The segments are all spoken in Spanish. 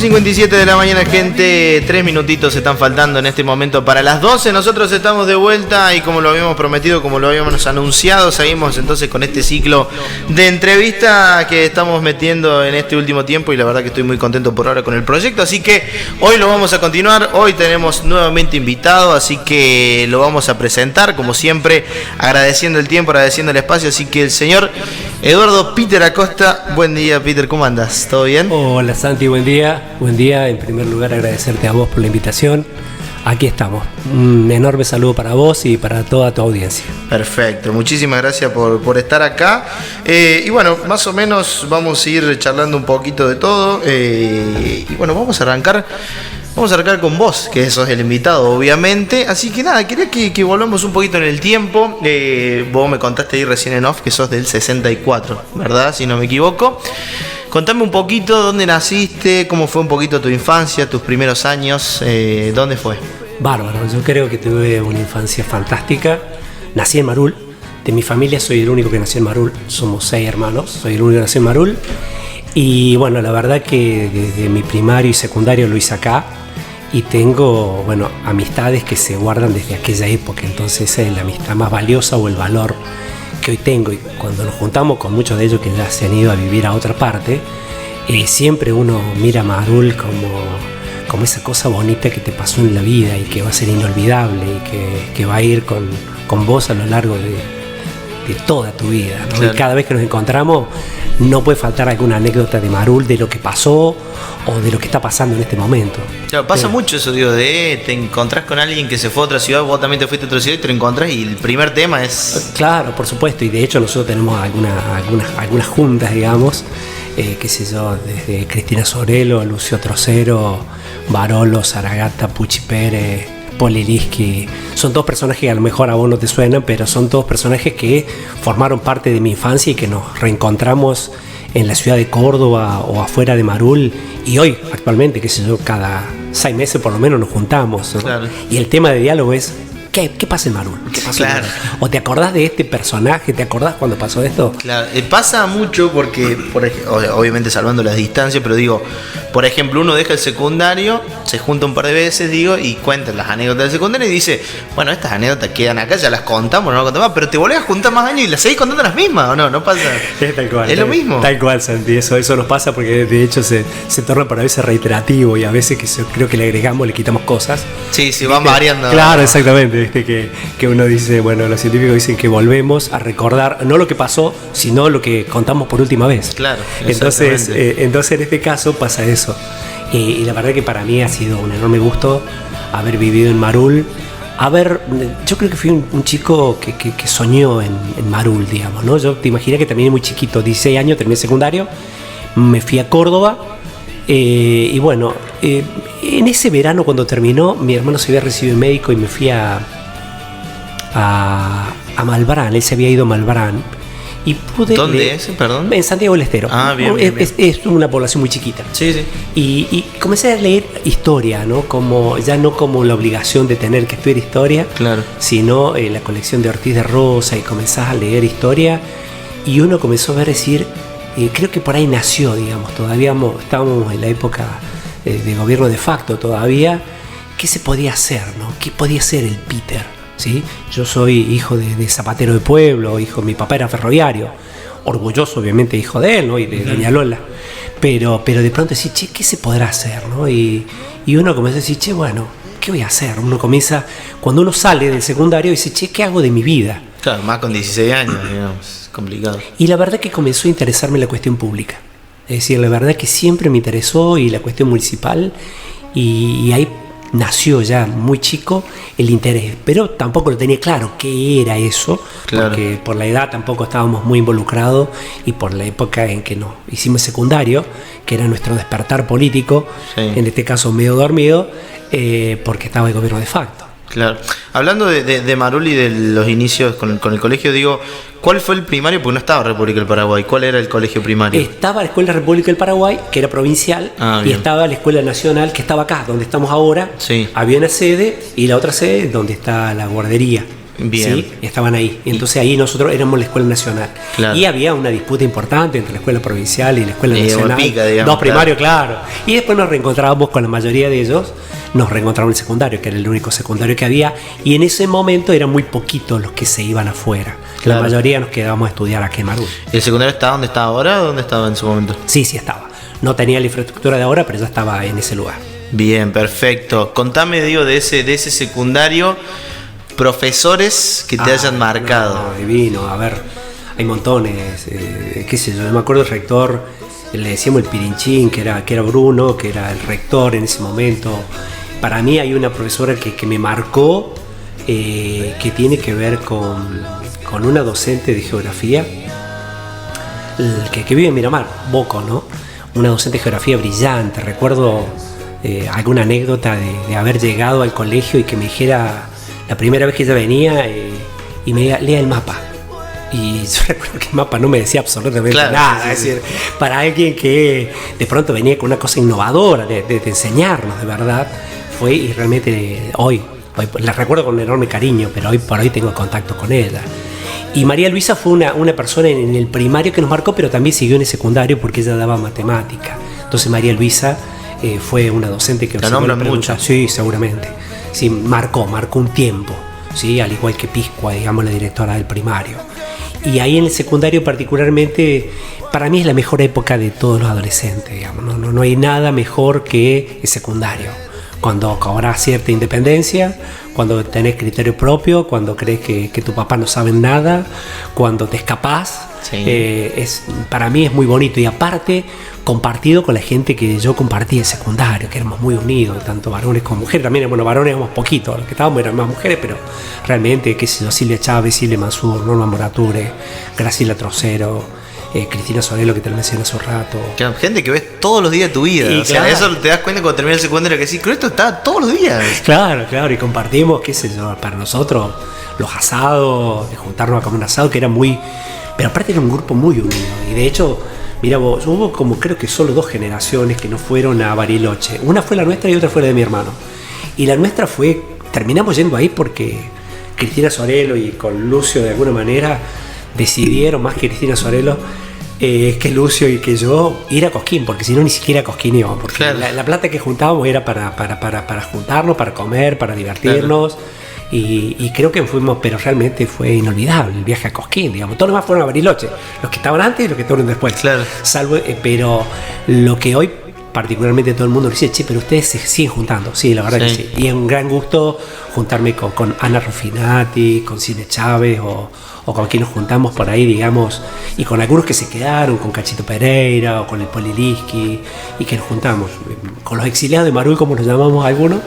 11:57 de la mañana, gente. 3 minutitos están faltando en este momento para las 12. Nosotros estamos de vuelta y como lo habíamos prometido, como lo habíamos anunciado, seguimos entonces con este ciclo de entrevista que estamos metiendo en este último tiempo y la verdad que estoy muy contento por ahora con el proyecto. Así que hoy lo vamos a continuar. Hoy tenemos nuevamente invitado, así que lo vamos a presentar como siempre, agradeciendo el tiempo, agradeciendo el espacio. Así que el señor Eduardo Peter Acosta. Buen día, Peter, ¿cómo andas? ¿Todo bien? Hola Santi, buen día. Buen día, en primer lugar agradecerte a vos por la invitación. Aquí estamos. Un enorme saludo para vos y para toda tu audiencia. Perfecto, muchísimas gracias por estar acá. Y bueno, más o menos vamos a ir charlando un poquito de todo. Y bueno, vamos a arrancar con vos, que sos el invitado, obviamente. Así que nada, quería que volvamos un poquito en el tiempo. Vos me contaste ahí recién en off que sos del 64, ¿verdad? Si no me equivoco. Contame un poquito dónde naciste, cómo fue un poquito tu infancia, tus primeros años, ¿dónde fue? Bárbaro, yo creo que tuve una infancia fantástica. Nací en Marul. De mi familia soy el único que nació en Marul. Somos 6 hermanos, soy el único que nació en Marul. Y bueno, la verdad que desde mi primario y secundario lo hice acá. Y tengo, bueno, amistades que se guardan desde aquella época. Entonces es la amistad más valiosa o el valor que hoy tengo. Y cuando nos juntamos con muchos de ellos que ya se han ido a vivir a otra parte, siempre uno mira a Marul como esa cosa bonita que te pasó en la vida y que va a ser inolvidable y que va a ir con vos a lo largo de toda tu vida, ¿no? Claro. Y cada vez que nos encontramos no puede faltar alguna anécdota de Marul, de lo que pasó o de lo que está pasando en este momento. Claro, pasa mucho eso, digo, te encontrás con alguien que se fue a otra ciudad, vos también te fuiste a otra ciudad y te lo encontrás y el primer tema es... Claro, por supuesto, y de hecho nosotros tenemos algunas juntas, digamos, qué sé yo, desde Cristina Sorelo, Lucio Trocero, Barolo, Zaragata, Puchi Pérez, Poliliski. Son todos personajes que a lo mejor a vos no te suenan, pero son todos personajes que formaron parte de mi infancia y que nos reencontramos en la ciudad de Córdoba o afuera de Marul, y hoy actualmente, qué sé yo, cada 6 meses por lo menos nos juntamos, ¿no? Claro. Y el tema de diálogo es ¿qué pasa en Marul? ¿Qué pasó? Claro. ¿O te acordás de este personaje? ¿Te acordás cuando pasó esto? Claro, pasa mucho porque, obviamente salvando las distancias, pero digo, por ejemplo, uno deja el secundario, se junta un par de veces, digo, y cuenta las anécdotas del secundario y dice, bueno, estas anécdotas quedan acá, ya las contamos, no las contamos más, pero te volvés a juntar más años y las seguís contando las mismas, ¿o no? No pasa. Es tal cual. Es lo mismo. Tal cual, Santi, eso nos pasa porque de hecho se torna para veces reiterativo y a veces creo que le agregamos, le quitamos cosas. Sí, van variando. Claro, exactamente. Que uno dice, bueno, los científicos dicen que volvemos a recordar no lo que pasó, sino lo que contamos por última vez. Claro. Entonces en este caso pasa eso. Y la verdad que para mí ha sido un enorme gusto haber vivido en Marul. Yo creo que fui un chico que soñó en Marul, digamos, ¿no? Yo te imaginé que terminé muy chiquito, 16 años, terminé secundario, me fui a Córdoba. Y bueno, en ese verano cuando terminó, mi hermano se había recibido médico y me fui a Malbrán. Él se había ido a Malbrán y pude... ¿Dónde es? Perdón. En Santiago del Estero. Bien. Es una población muy chiquita. Sí. Y comencé a leer historia, ¿no? Ya no como la obligación de tener que estudiar historia, claro, sino la colección de Ortiz de Rosa, y comenzás a leer historia y uno comenzó a ver decir... creo que por ahí nació, digamos, todavía estábamos en la época de gobierno de facto todavía. ¿Qué se podía hacer, no? ¿Qué podía ser el Peter? ¿Sí? Yo soy hijo de zapatero de pueblo, mi papá era ferroviario, orgulloso obviamente hijo de él, ¿no? Y de doña Lola, pero de pronto decir, che, ¿qué se podrá hacer, no? Y uno comienza a decir, che, bueno, ¿qué voy a hacer? Uno comienza, cuando uno sale del secundario, dice, che, ¿qué hago de mi vida? Claro, más con 16 años, digamos, complicado. Y la verdad que comenzó a interesarme la cuestión pública. Es decir, la verdad que siempre me interesó y la cuestión municipal, y ahí nació ya muy chico el interés, pero tampoco lo tenía claro qué era eso, claro, porque por la edad tampoco estábamos muy involucrados y por la época en que nos hicimos secundario, que era nuestro despertar político, sí, en este caso medio dormido, porque estaba el gobierno de facto. Claro. Hablando de Marul y de los inicios con el colegio, digo, ¿cuál fue el primario? Porque no estaba República del Paraguay. ¿Cuál era el colegio primario? Estaba la Escuela República del Paraguay, que era provincial, y estaba la Escuela Nacional, que estaba acá, donde estamos ahora. Sí. Había una sede y la otra sede donde está la guardería. Bien. ¿sí? Estaban ahí. Y entonces ahí nosotros éramos la escuela nacional. Claro. Y había una disputa importante entre la escuela provincial y la escuela nacional. Pica, digamos, dos primarios, claro. Y después nos reencontrábamos con la mayoría de ellos. Nos reencontramos en el secundario, que era el único secundario que había. Y en ese momento eran muy poquitos los que se iban afuera. Claro. La mayoría nos quedábamos a estudiar aquí en Marul. ¿El secundario está donde está ahora o dónde estaba en su momento? Sí, sí estaba. No tenía la infraestructura de ahora, pero ya estaba en ese lugar. Bien, perfecto. Contame, digo, de ese secundario, profesores que te hayan marcado. No, divino, a ver, hay montones, qué sé yo, me acuerdo el rector, le decíamos el Pirinchín, que era Bruno, que era el rector en ese momento. Para mí hay una profesora que me marcó, que tiene que ver con una docente de geografía, que vive en Miramar, Boco, ¿no? Una docente de geografía brillante. Recuerdo alguna anécdota de haber llegado al colegio y que me dijera, la primera vez que ella venía, y me diga, lea el mapa. Y yo recuerdo que el mapa no me decía absolutamente nada. Es decir, para alguien que de pronto venía con una cosa innovadora de enseñarnos de verdad, fue, y realmente hoy la recuerdo con enorme cariño, pero hoy por hoy tengo contacto con ella. Y María Luisa fue una persona en el primario que nos marcó, pero también siguió en el secundario porque ella daba matemática. Entonces María Luisa fue una docente que... ¿La nombran mucho? Sí, seguramente. Sí, marcó un tiempo, ¿sí? Al igual que Piscua, digamos, la directora del primario. Y ahí en el secundario particularmente, para mí es la mejor época de todos los adolescentes, digamos. No hay nada mejor que el secundario. Cuando cobras cierta independencia, cuando tenés criterio propio, cuando crees que tu papá no sabe nada, cuando te escapás, sí. Para mí es muy bonito. Y aparte, compartido con la gente que yo compartí el secundario, que éramos muy unidos, tanto varones como mujeres. También, bueno, varones éramos poquitos, los que estábamos eran más mujeres, pero realmente, qué sé yo, Silvia Chávez, Silvia Mansur, Norma Morature, Graciela Trocero, Cristina Sorelo, que te lo mencioné hace un rato. Gente que ves todos los días de tu vida. Y o sea, claro, eso te das cuenta cuando terminas el secundario, que sí, pero esto está todos los días. Claro, y compartimos, qué sé yo, para nosotros, los asados, de juntarnos a comer un asado, que era muy... Pero aparte era un grupo muy unido. Y de hecho, mira vos, hubo como creo que solo 2 generaciones que no fueron a Bariloche. Una fue la nuestra y otra fue la de mi hermano. Y la nuestra terminamos yendo ahí porque Cristina Sorelo y con Lucio de alguna manera decidieron, más que Cristina Sorelo, que Lucio y que yo, ir a Cosquín, porque si no ni siquiera a Cosquín íbamos, porque claro, la plata que juntábamos era para juntarnos, para comer, para divertirnos. Claro. Y creo que fuimos, pero realmente fue inolvidable el viaje a Cosquín, digamos. Todos los demás fueron a Bariloche, los que estaban antes y los que estaban después. Claro. Salvo, pero lo que hoy particularmente todo el mundo dice, che, pero ustedes se siguen juntando. Sí, la verdad que sí. Y es un gran gusto juntarme con Ana Rufinati, con Silvia Chávez o con quien nos juntamos por ahí, digamos, y con algunos que se quedaron, con Cachito Pereira o con el Poliliski, y que nos juntamos con los exiliados de Marul, como los llamamos algunos,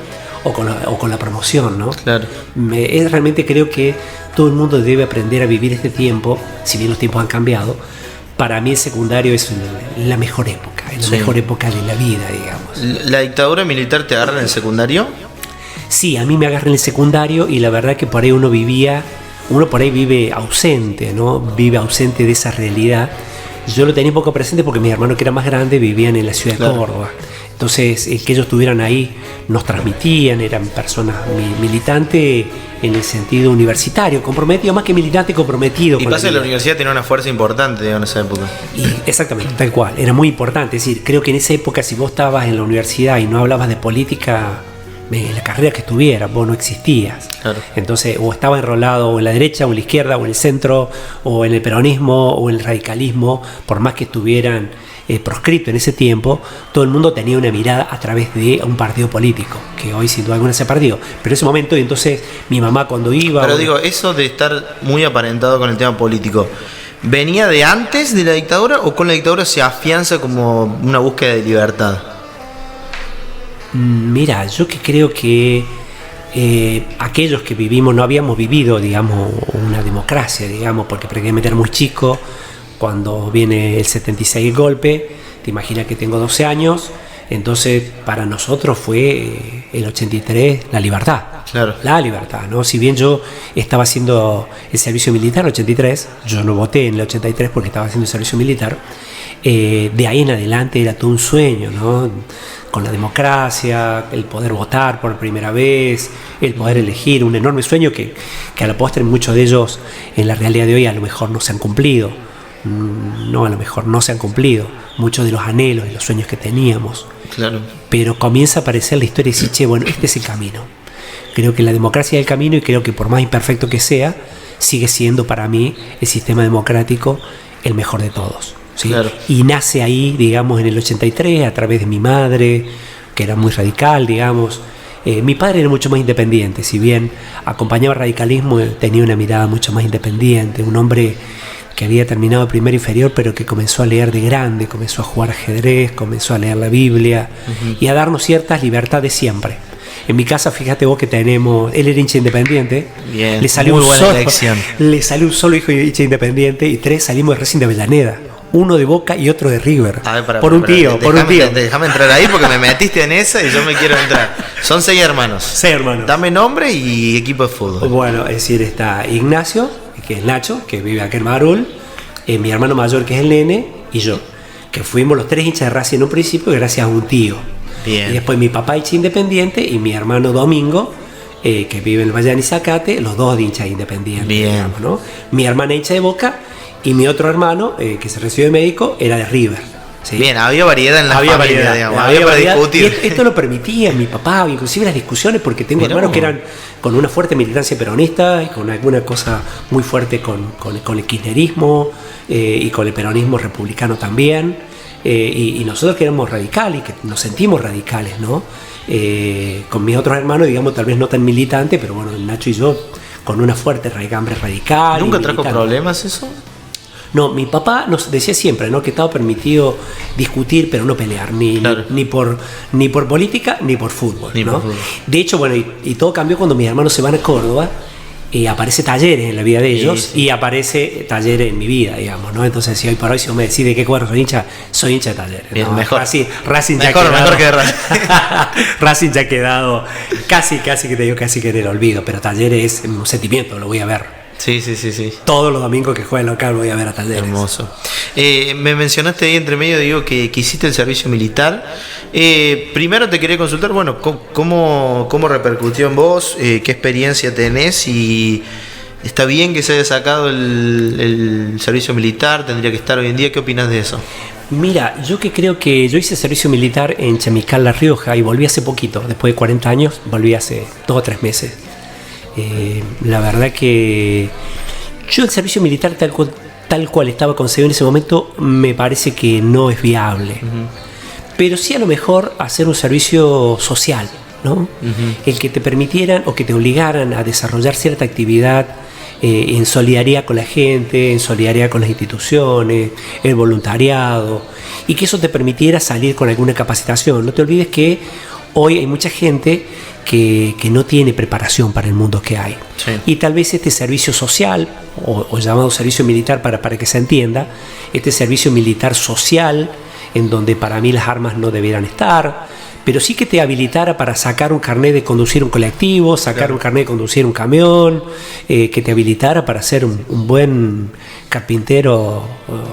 o con la promoción, ¿no? Claro. Realmente creo que todo el mundo debe aprender a vivir este tiempo, si bien los tiempos han cambiado. Para mí el secundario es la mejor época, es la mejor época de la vida, digamos. ¿La dictadura militar te agarra en el secundario? Sí, a mí me agarra en el secundario, y la verdad que por ahí uno por ahí vive ausente, ¿no? Vive ausente de esa realidad. Yo lo tenía un poco presente porque mis hermanos, que eran más grandes, vivían en la ciudad de Córdoba. Entonces, que ellos estuvieran ahí nos transmitían, eran personas militantes en el sentido universitario, comprometido, más que militante, comprometido. Y pasa que la universidad tenía una fuerza importante, digamos, en esa época. Exactamente, tal cual, era muy importante. Es decir, creo que en esa época, si vos estabas en la universidad y no hablabas de política, en la carrera que estuvieras, vos no existías. Claro. Entonces, o estaba enrolado o en la derecha, o en la izquierda, o en el centro, o en el peronismo, o en el radicalismo, por más que estuvieran proscrito en ese tiempo, todo el mundo tenía una mirada a través de un partido político, que hoy sin duda alguna se ha perdido. Pero en ese momento, y entonces mi mamá cuando iba... Pero digo, eso de estar muy aparentado con el tema político, ¿venía de antes de la dictadura o con la dictadura se afianza como una búsqueda de libertad? Mira, yo que creo que aquellos que vivimos, no habíamos vivido, digamos, una democracia, digamos, porque prácticamente era muy chico. Cuando viene el 76 el golpe, te imaginas que tengo 12 años, entonces para nosotros fue el 83 la libertad. Claro. La libertad, ¿no? Si bien yo estaba haciendo el servicio militar en el 83, yo no voté en el 83 porque estaba haciendo el servicio militar, de ahí en adelante era todo un sueño, ¿no? con la democracia, el poder votar por primera vez, el poder elegir, un enorme sueño que a la postre muchos de ellos en la realidad de hoy a lo mejor no se han cumplido. No, a lo mejor no se han cumplido muchos de los anhelos y los sueños que teníamos. Claro. Pero comienza a aparecer la historia y decir, che, bueno, este es el camino. Creo que la democracia es el camino y creo que por más imperfecto que sea, sigue siendo para mí el sistema democrático el mejor de todos. ¿Sí? Claro. Y nace ahí, digamos, en el 83, a través de mi madre, que era muy radical, digamos. Mi padre era mucho más independiente, si bien acompañaba el radicalismo, tenía una mirada mucho más independiente, un hombre que había terminado el primer inferior, pero que comenzó a leer de grande, comenzó a jugar ajedrez, comenzó a leer la Biblia y a darnos ciertas libertades siempre. En mi casa, fíjate vos que tenemos, él era hincha independiente. Bien, le salió muy un buena solo, elección. Le salió un solo hijo hincha independiente y 3 salimos de Racing de Avellaneda. Uno de Boca y otro de River. A ver, por un tío. Déjame entrar ahí porque me metiste en esa y yo me quiero entrar. Son 6 hermanos. 6 hermanos. Dame nombre y equipo de fútbol. Bueno, es decir, está Ignacio, que es Nacho, que vive aquí en Marul, mi hermano mayor, que es el Nene, y yo, que fuimos los 3 hinchas de Racing en un principio gracias a un tío. Bien. Y después mi papá hincha independiente y mi hermano Domingo, que vive en el Valle de Zacate, los 2 de hinchas independientes. Bien. Digamos, ¿no? Mi hermana hincha de Boca y mi otro hermano, que se recibió de médico, era de River. ¿Sí? Bien, había variedad en la familia, digamos. Había para variedad, discutir. Y esto lo permitía mi papá, inclusive las discusiones, porque tengo hermanos que eran con una fuerte militancia peronista y con alguna cosa muy fuerte con el kirchnerismo y con el peronismo republicano también. Y nosotros que éramos radicales, que nos sentimos radicales, ¿no? Con mis otros hermanos, digamos, tal vez no tan militantes, pero bueno, Nacho y yo, con una fuerte raigambre radical. ¿Nunca trajo problemas eso? No, mi papá nos decía siempre, ¿no?, que estaba permitido discutir, pero no pelear, ni por política ni por fútbol. ¿No? Por fútbol. De hecho, bueno, y todo cambió cuando mis hermanos se van a Córdoba. Y aparece Talleres en la vida de ellos, sí. Y aparece Talleres en mi vida, digamos, ¿no? Entonces, si hoy por hoy, si vos me decís de qué cuadro soy hincha de Talleres. Bien, ¿no? mejor. Racing mejor, ya mejor que Racing. Racing ya ha quedado casi que te digo, casi que en el olvido, pero Talleres es un sentimiento, lo voy a ver. Sí. Todos los domingos que juega el local voy a ver a Talleres. Hermoso. Me mencionaste ahí entre medio, digo, que hiciste el servicio militar. Primero te quería consultar, bueno, ¿cómo repercutió en vos? ¿Qué experiencia tenés? Y ¿está bien que se haya sacado el servicio militar? ¿Tendría que estar hoy en día? ¿Qué opinas de eso? Mira, yo hice servicio militar en Chamical, La Rioja, y volví hace poquito, después de 40 años, volví hace 2 o 3 meses. La verdad que yo el servicio militar tal cual estaba concebido en ese momento me parece que no es viable. Pero sí a lo mejor hacer un servicio social, ¿no? El que te permitieran o que te obligaran a desarrollar cierta actividad en solidaridad con la gente, en solidaridad con las instituciones, el voluntariado, y que eso te permitiera salir con alguna capacitación. No te olvides que hoy hay mucha gente que no tiene preparación para el mundo que hay. Sí. Y tal vez este servicio social, o llamado servicio militar para que se entienda, este servicio militar social, en donde para mí las armas no debieran estar, pero sí que te habilitara para sacar un carnet de conducir un colectivo, sacar un carnet de conducir un camión, que te habilitara para ser un buen carpintero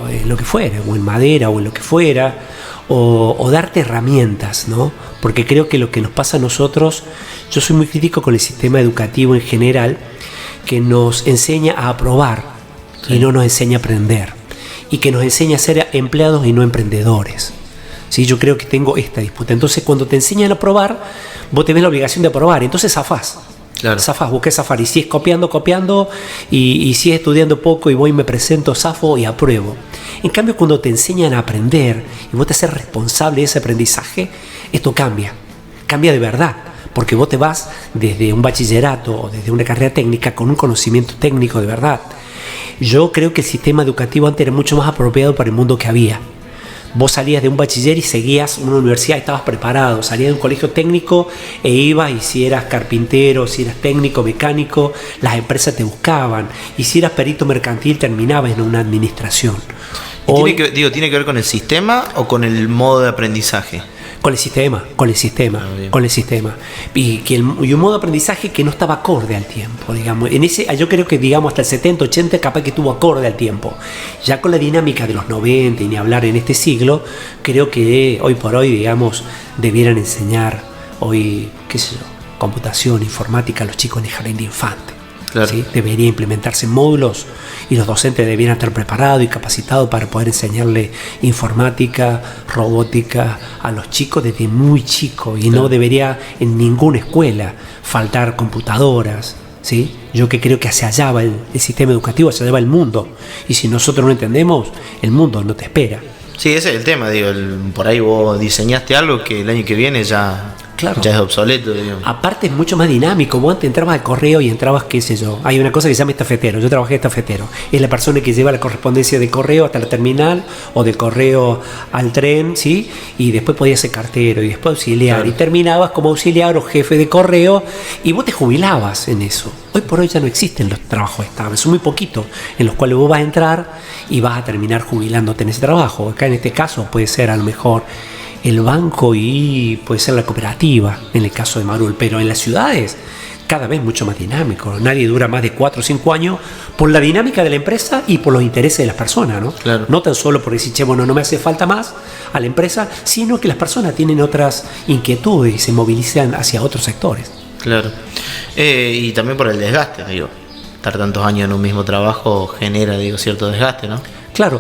en lo que fuera, o en madera o en lo que fuera, o darte herramientas, ¿no? Porque creo que lo que nos pasa a nosotros, yo soy muy crítico con el sistema educativo en general, que nos enseña a aprobar y no nos enseña a aprender, y que nos enseña a ser empleados y no emprendedores. ¿Sí? Yo creo que tengo esta disputa. Entonces, cuando te enseñan a aprobar, vos tenés la obligación de aprobar, entonces zafás. Claro. Zafás, busqué zafar, y si es copiando, y si es estudiando poco y voy y me presento, zafo y apruebo. En cambio, cuando te enseñan a aprender y vos te haces responsable de ese aprendizaje, esto cambia de verdad, porque vos te vas desde un bachillerato o desde una carrera técnica con un conocimiento técnico de verdad. Yo creo que el sistema educativo antes era mucho más apropiado para el mundo que había. Vos salías de un bachiller y seguías una universidad y estabas preparado, salías de un colegio técnico e ibas, y si eras carpintero, si eras técnico, mecánico, las empresas te buscaban, y si eras perito mercantil terminabas en una administración. ¿Tiene que ver con el sistema o con el modo de aprendizaje? Con el sistema. Y un modo de aprendizaje que no estaba acorde al tiempo, digamos. Yo creo que, digamos, hasta el 70, 80 capaz que estuvo acorde al tiempo. Ya con la dinámica de los 90 y ni hablar en este siglo, creo que hoy por hoy, digamos, debieran enseñar hoy, qué sé yo, computación, informática a los chicos en el jardín de infantes. Claro. ¿Sí? Debería implementarse módulos y los docentes debieran estar preparados y capacitados para poder enseñarle informática, robótica a los chicos desde muy chicos, y no debería en ninguna escuela faltar computadoras. ¿Sí? Yo que creo que hacia allá va el sistema educativo, hacia allá va el mundo, y si nosotros no entendemos, el mundo no te espera. Sí, ese es el tema, digo, por ahí vos diseñaste algo que el año que viene ya es obsoleto, digamos. Aparte es mucho más dinámico. Vos antes entrabas al correo y entrabas, qué sé yo, hay una cosa que se llama estafetero. Yo trabajé estafetero. Es la persona que lleva la correspondencia de correo hasta la terminal o del correo al tren, ¿sí? Y después podías ser cartero y después auxiliar. Claro. Y terminabas como auxiliar o jefe de correo y vos te jubilabas en eso. Hoy por hoy ya no existen los trabajos estables. Son muy poquitos en los cuales vos vas a entrar y vas a terminar jubilándote en ese trabajo. Acá en este caso puede ser a lo mejor el banco y puede ser la cooperativa, en el caso de Marul, pero en las ciudades cada vez mucho más dinámico. Nadie dura más de 4 o 5 años por la dinámica de la empresa y por los intereses de las personas, ¿no? Claro. No tan solo por decir, che, bueno, no me hace falta más a la empresa, sino que las personas tienen otras inquietudes y se movilizan hacia otros sectores. Claro. Y también por el desgaste, digo. Estar tantos años en un mismo trabajo genera, cierto desgaste, ¿no? Claro,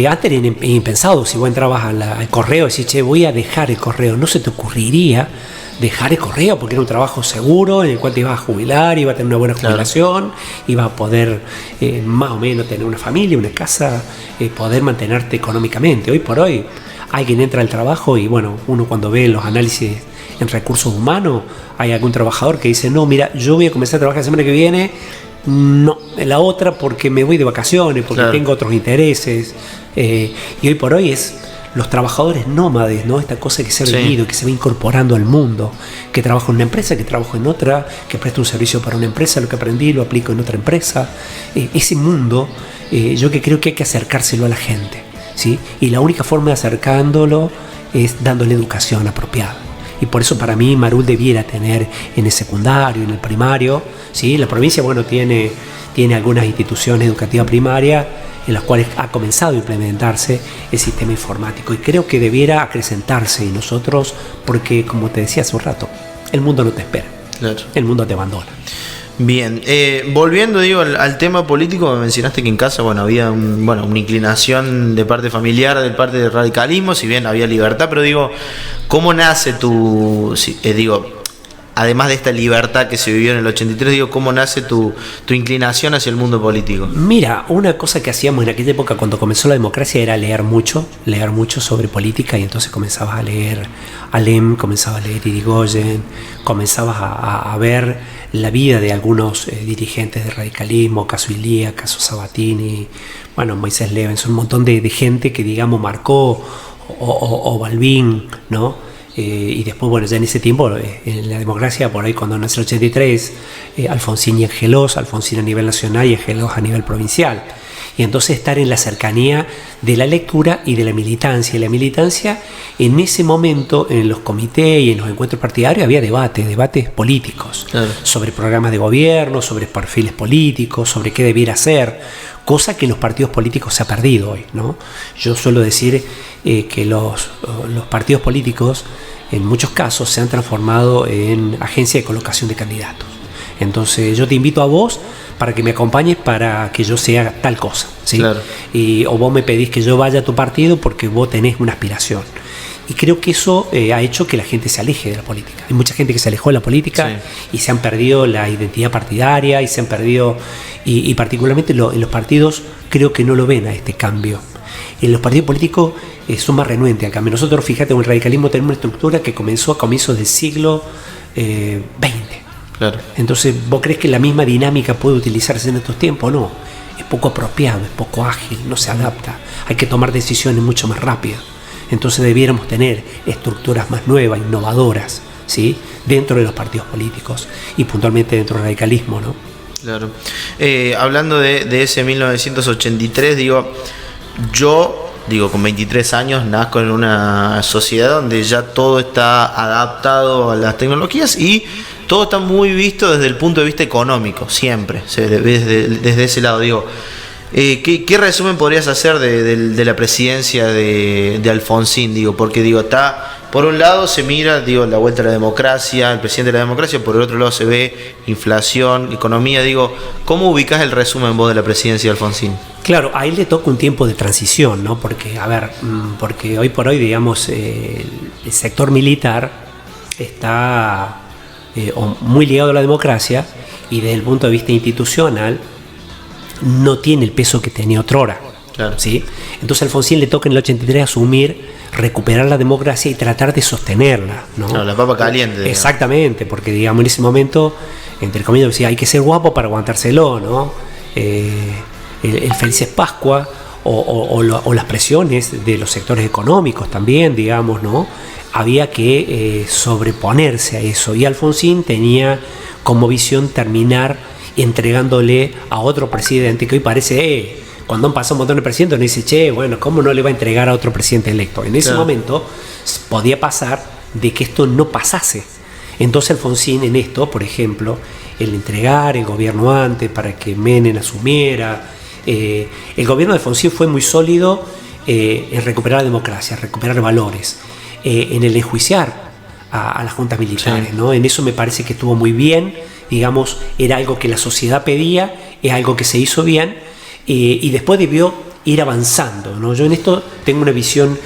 antes era impensado. Si vos entrabas al correo y decís, che, voy a dejar el correo, no se te ocurriría dejar el correo porque era un trabajo seguro en el cual te ibas a jubilar, ibas a tener una buena jubilación, ibas a poder más o menos tener una familia, una casa, poder mantenerte económicamente. Hoy por hoy alguien entra al trabajo y bueno, uno cuando ve los análisis en recursos humanos, hay algún trabajador que dice, no, mira, yo voy a comenzar a trabajar la semana que viene. No, en la otra porque me voy de vacaciones, porque tengo otros intereses, y hoy por hoy es los trabajadores nómades, ¿no? Esta cosa que se ha venido, que se va incorporando al mundo, que trabajo en una empresa, que trabajo en otra, que presto un servicio para una empresa, lo que aprendí lo aplico en otra empresa. Ese mundo, yo que creo que hay que acercárselo a la gente, ¿sí? Y la única forma de acercándolo es dándole educación apropiada. Y por eso para mí Marul debiera tener en el secundario, en el primario, ¿sí? La provincia, bueno, tiene algunas instituciones educativas primarias en las cuales ha comenzado a implementarse el sistema informático y creo que debiera acrecentarse, y nosotros, porque como te decía hace un rato, el mundo no te espera, claro. El mundo te abandona. Bien, volviendo al tema político, me mencionaste que en casa había una inclinación de parte familiar, de parte del radicalismo, si bien había libertad, pero ¿cómo nace además de esta libertad que se vivió en el 83, ¿cómo nace tu inclinación hacia el mundo político? Mira, una cosa que hacíamos en aquella época cuando comenzó la democracia era leer mucho sobre política, y entonces comenzabas a leer a Lem, comenzabas a leer Irigoyen, comenzabas a ver la vida de algunos dirigentes del radicalismo, caso Ilía, caso Sabatini, Moisés Levens, un montón de gente que digamos marcó, o Balbín, ¿no? Y después, ya en ese tiempo, en la democracia, por ahí cuando nace el 83, Alfonsín y Angelos, Alfonsín a nivel nacional y Angelos a nivel provincial. Y entonces estar en la cercanía de la lectura y de la militancia. Y la militancia, en ese momento, en los comités y en los encuentros partidarios, había debates políticos, claro, sobre programas de gobierno, sobre perfiles políticos, sobre qué debiera hacer, cosa que en los partidos políticos se ha perdido hoy, ¿no? Yo suelo decir que los partidos políticos, en muchos casos, se han transformado en agencia de colocación de candidatos. Entonces yo te invito a vos para que me acompañes para que yo sea tal cosa, ¿sí? Claro. O vos me pedís que yo vaya a tu partido porque vos tenés una aspiración. Y creo que eso ha hecho que la gente se aleje de la política. Hay mucha gente que se alejó de la política, sí, y se han perdido la identidad partidaria y se han perdido, y particularmente en los partidos creo que no lo ven a este cambio. En los partidos políticos son más renuentes al cambio. Nosotros, fíjate, en el radicalismo tenemos una estructura que comenzó a comienzos del siglo XX. Claro. Entonces, ¿vos crees que la misma dinámica puede utilizarse en estos tiempos? No, es poco apropiado, es poco ágil, no se adapta. Hay que tomar decisiones mucho más rápidas. Entonces debiéramos tener estructuras más nuevas, innovadoras, ¿sí?, dentro de los partidos políticos y puntualmente dentro del radicalismo, ¿no? Claro. Hablando de ese 1983, yo digo, con 23 años nazco en una sociedad donde ya todo está adaptado a las tecnologías y todo está muy visto desde el punto de vista económico, siempre, desde ese lado, digo. ¿Qué resumen podrías hacer de la presidencia de Alfonsín? Digo, porque digo, está, por un lado se mira, digo, la vuelta a la democracia, el presidente de la democracia, por el otro lado se ve inflación, economía, digo, ¿cómo ubicás el resumen vos de la presidencia de Alfonsín? Claro, a él le toca un tiempo de transición, ¿no? Porque, a ver, porque hoy por hoy, digamos, el sector militar está muy ligado a la democracia y desde el punto de vista institucional no tiene el peso que tenía otrora. Claro. ¿Sí? Entonces a Alfonsín le toca en el 83 asumir, recuperar la democracia y tratar de sostenerla, ¿no? Claro, la papa caliente. Exactamente, porque digamos en ese momento, entre comillas, decía, hay que ser guapo para aguantárselo, ¿no? El Felices Pascua o las presiones de los sectores económicos también, digamos, ¿no? Había que sobreponerse a eso. Y Alfonsín tenía como visión terminar entregándole a otro presidente que hoy parece, cuando han pasado un montón de presidentes, uno dice, che, bueno, ¿cómo no le va a entregar a otro presidente electo? En ese momento podía pasar de que esto no pasase. Entonces Alfonsín en esto, por ejemplo, el entregar el gobierno antes para que Menem asumiera, el gobierno de Alfonsín fue muy sólido en recuperar la democracia, recuperar valores, en el enjuiciar a las juntas militares, ¿no? En eso me parece que estuvo muy bien, digamos, era algo que la sociedad pedía, es algo que se hizo bien, y después debió ir avanzando, ¿no? Yo en esto tengo una visión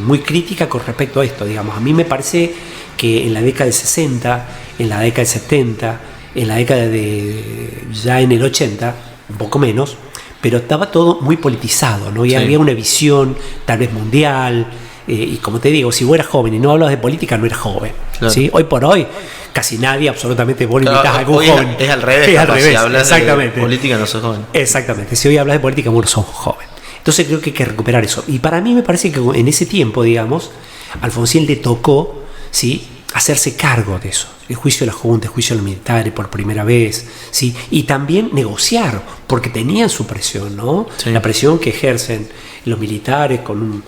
muy crítica con respecto a esto, digamos. A mí me parece que en la década del 60, en la década del 70, en la década de ya en el 80, un poco menos, pero estaba todo muy politizado, ¿no? Y había una visión tal vez mundial, y como te digo, si vos eras joven y no hablabas de política, no eras joven. Claro. ¿Sí? Hoy por hoy, casi nadie, absolutamente, vos invitas a algún joven. Es al revés, es al revés. Si hablas exactamente. De política, no sos joven. Exactamente, si hoy hablas de política, vos no sos joven. Entonces creo que hay que recuperar eso. Y para mí me parece que en ese tiempo, digamos, a Alfonsín le tocó, ¿sí?, hacerse cargo de eso. El juicio de la Junta, el juicio de los militares por primera vez, ¿sí? Y también negociar, porque tenían su presión, ¿no? Sí. La presión que ejercen los militares con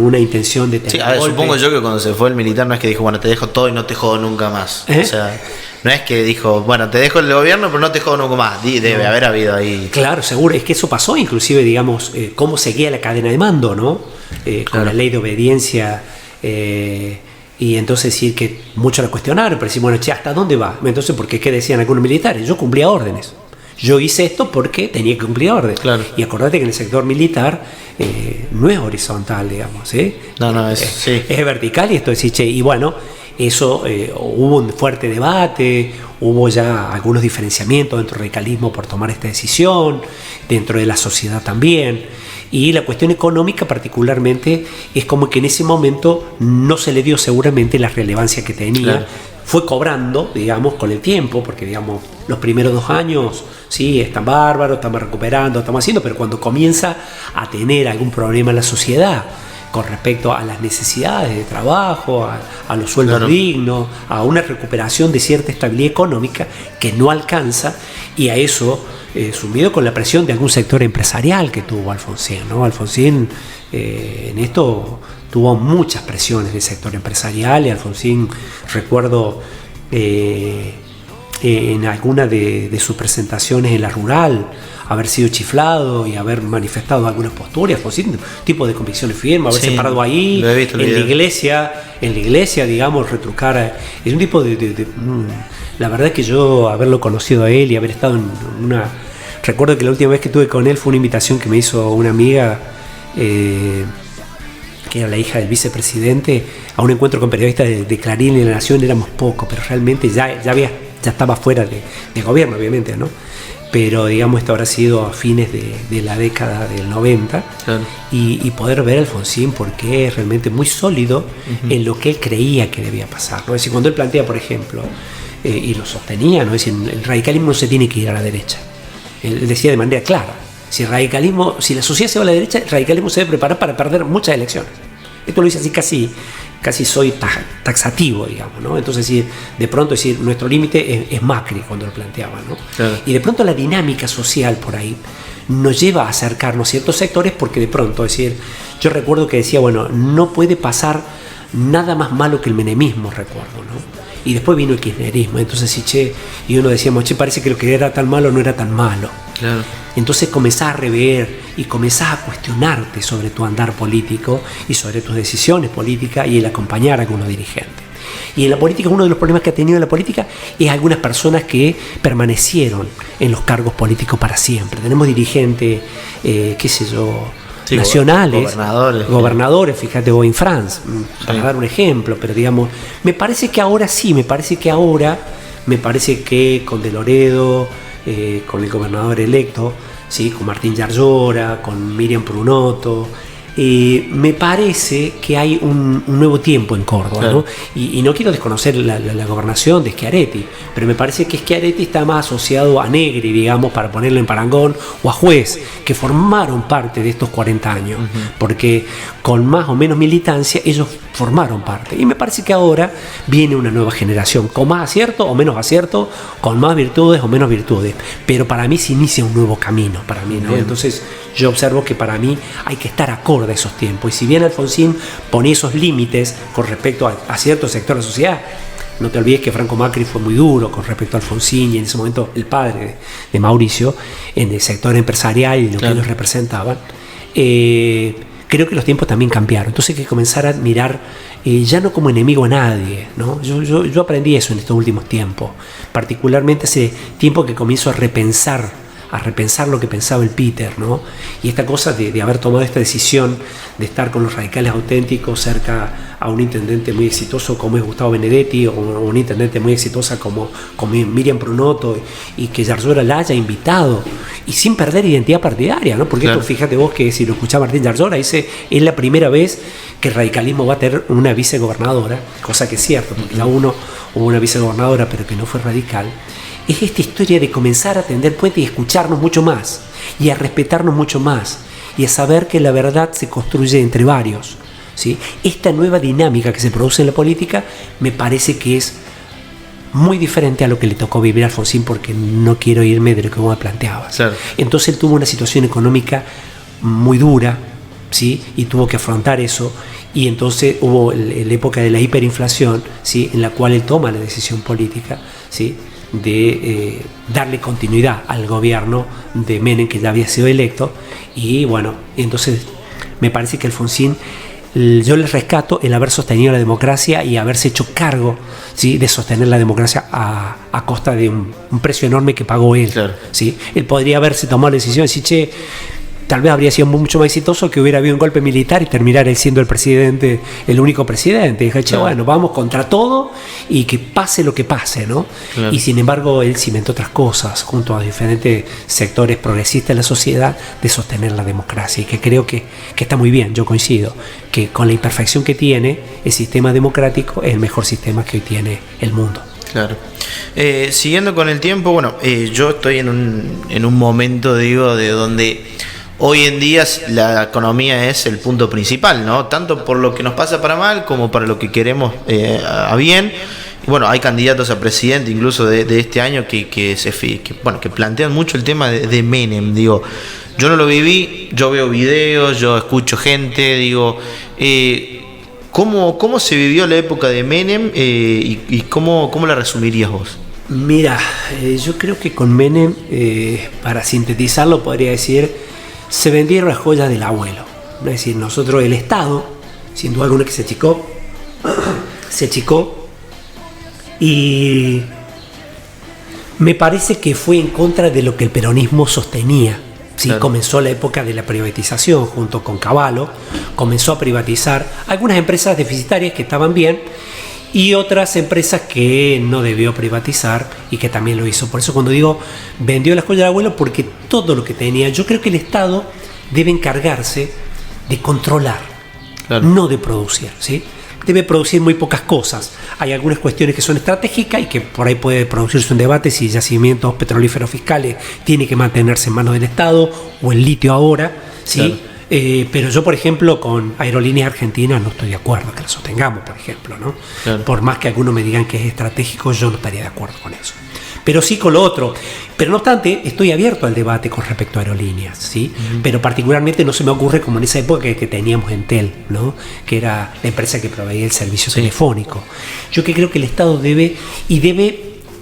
una intención de tener sí, a ver, supongo yo que cuando se fue el militar no es que dijo, bueno, te dejo todo y no te jodo nunca más. O sea, no es que dijo, bueno, te dejo el gobierno pero no te jodo nunca más. Debe haber habido ahí. Claro, seguro, es que eso pasó, inclusive, digamos, cómo seguía la cadena de mando, ¿no? Con la ley de obediencia, y entonces decir que muchos la cuestionaron, pero decir, bueno, che, ¿hasta dónde va? Entonces, ¿por qué decían algunos militares? Yo cumplía órdenes. Yo hice esto porque tenía que cumplir órdenes. Claro. Y acordate que en el sector militar no es horizontal, digamos. No, es vertical, y esto es, che, y bueno, eso hubo un fuerte debate, hubo ya algunos diferenciamientos dentro del radicalismo por tomar esta decisión, dentro de la sociedad también. Y la cuestión económica particularmente es como que en ese momento no se le dio seguramente la relevancia que tenía. Claro. Fue cobrando, digamos, con el tiempo, porque, digamos, los primeros 2 años, sí, están bárbaros, estamos recuperando, estamos haciendo, pero cuando comienza a tener algún problema en la sociedad con respecto a las necesidades de trabajo, a los sueldos dignos, a una recuperación de cierta estabilidad económica que no alcanza, y a eso sumido con la presión de algún sector empresarial que tuvo Alfonsín, ¿no? Alfonsín en esto tuvo muchas presiones del sector empresarial, y Alfonsín, recuerdo en alguna de sus presentaciones en la rural, haber sido chiflado y haber manifestado algunas posturas, Alfonsín, tipo de convicciones firmes, haberse parado ahí, en la iglesia, digamos, retrucar. Es un tipo la verdad es que yo haberlo conocido a él y haber estado en una... Recuerdo que la última vez que estuve con él fue una invitación que me hizo una amiga, que era la hija del vicepresidente, a un encuentro con periodistas de Clarín y La Nación. Éramos pocos, pero realmente ya estaba fuera de gobierno, obviamente, ¿no? Pero, digamos, esto habrá sido a fines de la década del 90, claro. Y poder ver a Alfonsín, porque es realmente muy sólido en lo que él creía que debía pasar, ¿no? Es decir, cuando él plantea, por ejemplo, y lo sostenía, ¿no? Es decir, el radicalismo no se tiene que ir a la derecha. Él decía de manera clara, si la sociedad se va a la derecha, el radicalismo se debe preparar para perder muchas elecciones. Esto lo dice así casi soy taxativo, digamos, ¿no? Entonces, de pronto, nuestro límite es Macri cuando lo planteaba, ¿no? Claro. Y de pronto la dinámica social por ahí nos lleva a acercarnos a ciertos sectores porque de pronto, es decir, yo recuerdo que decía, bueno, no puede pasar nada más malo que el menemismo, recuerdo, ¿no? Y después vino el kirchnerismo, entonces y uno decíamos, parece que lo que era tan malo no era tan malo. Claro. Entonces comenzás a rever y comenzás a cuestionarte sobre tu andar político y sobre tus decisiones políticas y el acompañar a algunos dirigentes. Y en la política, uno de los problemas que ha tenido la política es algunas personas que permanecieron en los cargos políticos para siempre. Tenemos dirigentes, nacionales, gobernadores, fíjate vos en France, para dar un ejemplo, pero digamos, me parece que con De Loredo, con el gobernador electo, ¿sí? Con Martín Yarlora, con Miriam Prunoto, me parece que hay un nuevo tiempo en Córdoba, claro. ¿No? Y no quiero desconocer la gobernación de Schiaretti, pero me parece que Schiaretti está más asociado a Negri, digamos, para ponerlo en parangón, o a Juez, que formaron parte de estos 40 años, porque con más o menos militancia ellos formaron parte. Y me parece que ahora viene una nueva generación, con más acierto o menos acierto, con más virtudes o menos virtudes, pero para mí se inicia un nuevo camino, para mí, ¿no? Entonces yo observo que para mí hay que estar acorde a esos tiempos, y si bien Alfonsín pone esos límites con respecto a cierto sector de la sociedad, no te olvides que Franco Macri fue muy duro con respecto a Alfonsín y en ese momento el padre de Mauricio en el sector empresarial y lo que ellos representaban. Creo que los tiempos también cambiaron, entonces hay que comenzar a mirar ya no como enemigo a nadie, ¿no? Yo aprendí eso en estos últimos tiempos, particularmente ese tiempo que comienzo a repensar lo que pensaba el Peter, ¿no? Y esta cosa de haber tomado esta decisión de estar con los radicales auténticos cerca a un intendente muy exitoso como es Gustavo Benedetti, o un intendente muy exitosa como Miriam Prunoto, y que Yarlora la haya invitado y sin perder identidad partidaria, ¿no? Porque claro. Esto, fíjate vos que si lo escuchaba Martín Yarlora, dice, es la primera vez que el radicalismo va a tener una vicegobernadora, cosa que es cierto, porque ya hubo una vicegobernadora pero que no fue radical. Es esta historia de comenzar a tender puentes y escucharnos mucho más, y a respetarnos mucho más, y a saber que la verdad se construye entre varios, ¿sí? Esta nueva dinámica que se produce en la política me parece que es muy diferente a lo que le tocó vivir a Alfonsín, porque no quiero irme de lo que vos me planteabas. Claro. Entonces él tuvo una situación económica muy dura, ¿sí? Y tuvo que afrontar eso, y entonces hubo la época de la hiperinflación, ¿sí? En la cual él toma la decisión política, ¿sí? De darle continuidad al gobierno de Menem, que ya había sido electo. Y bueno, entonces me parece que Alfonsín, yo le rescato el haber sostenido la democracia y haberse hecho cargo, ¿sí? De sostener la democracia a costa de un precio enorme que pagó él, claro. ¿Sí? Él podría haberse tomado la decisión de decir, tal vez habría sido mucho más exitoso que hubiera habido un golpe militar y terminar él siendo el presidente, el único presidente. Dije, claro. Bueno, vamos contra todo y que pase lo que pase, ¿no? Claro. Y sin embargo, él cimentó otras cosas junto a diferentes sectores progresistas de la sociedad de sostener la democracia, y que creo que está muy bien, yo coincido, que con la imperfección que tiene el sistema democrático es el mejor sistema que hoy tiene el mundo. Claro. Siguiendo con el tiempo, bueno, yo estoy en un momento, digo, de donde hoy en día la economía es el punto principal, ¿no? Tanto por lo que nos pasa para mal como para lo que queremos a bien. Bueno, hay candidatos a presidente incluso de este año que plantean mucho el tema de Menem. Digo, yo no lo viví, yo veo videos, yo escucho gente, digo, ¿cómo se vivió la época de Menem y cómo la resumirías vos? Mira, yo creo que con Menem, para sintetizarlo, podría decir, se vendieron las joyas del abuelo. Es decir, nosotros, el Estado, sin duda alguna que se achicó, y me parece que fue en contra de lo que el peronismo sostenía. ¿Sí? Claro. Comenzó la época de la privatización junto con Cavallo, comenzó a privatizar algunas empresas deficitarias que estaban bien y otras empresas que no debió privatizar y que también lo hizo. Por eso cuando digo vendió las joyas del abuelo, porque todo lo que tenía, yo creo que el Estado debe encargarse de controlar, claro. No de producir, ¿sí? Debe producir muy pocas cosas. Hay algunas cuestiones que son estratégicas y que por ahí puede producirse un debate si yacimientos petrolíferos fiscales tiene que mantenerse en manos del Estado o el litio ahora, ¿sí? Claro. Pero yo, por ejemplo, con Aerolíneas Argentinas no estoy de acuerdo que lo sostengamos, por ejemplo, ¿no? Claro. Por más que algunos me digan que es estratégico, yo no estaría de acuerdo con eso. Pero sí con lo otro. Pero no obstante, estoy abierto al debate con respecto a aerolíneas, ¿sí? Pero particularmente no se me ocurre como en esa época que teníamos Entel, ¿no? Que era la empresa que proveía el servicio telefónico. Yo creo que el Estado debe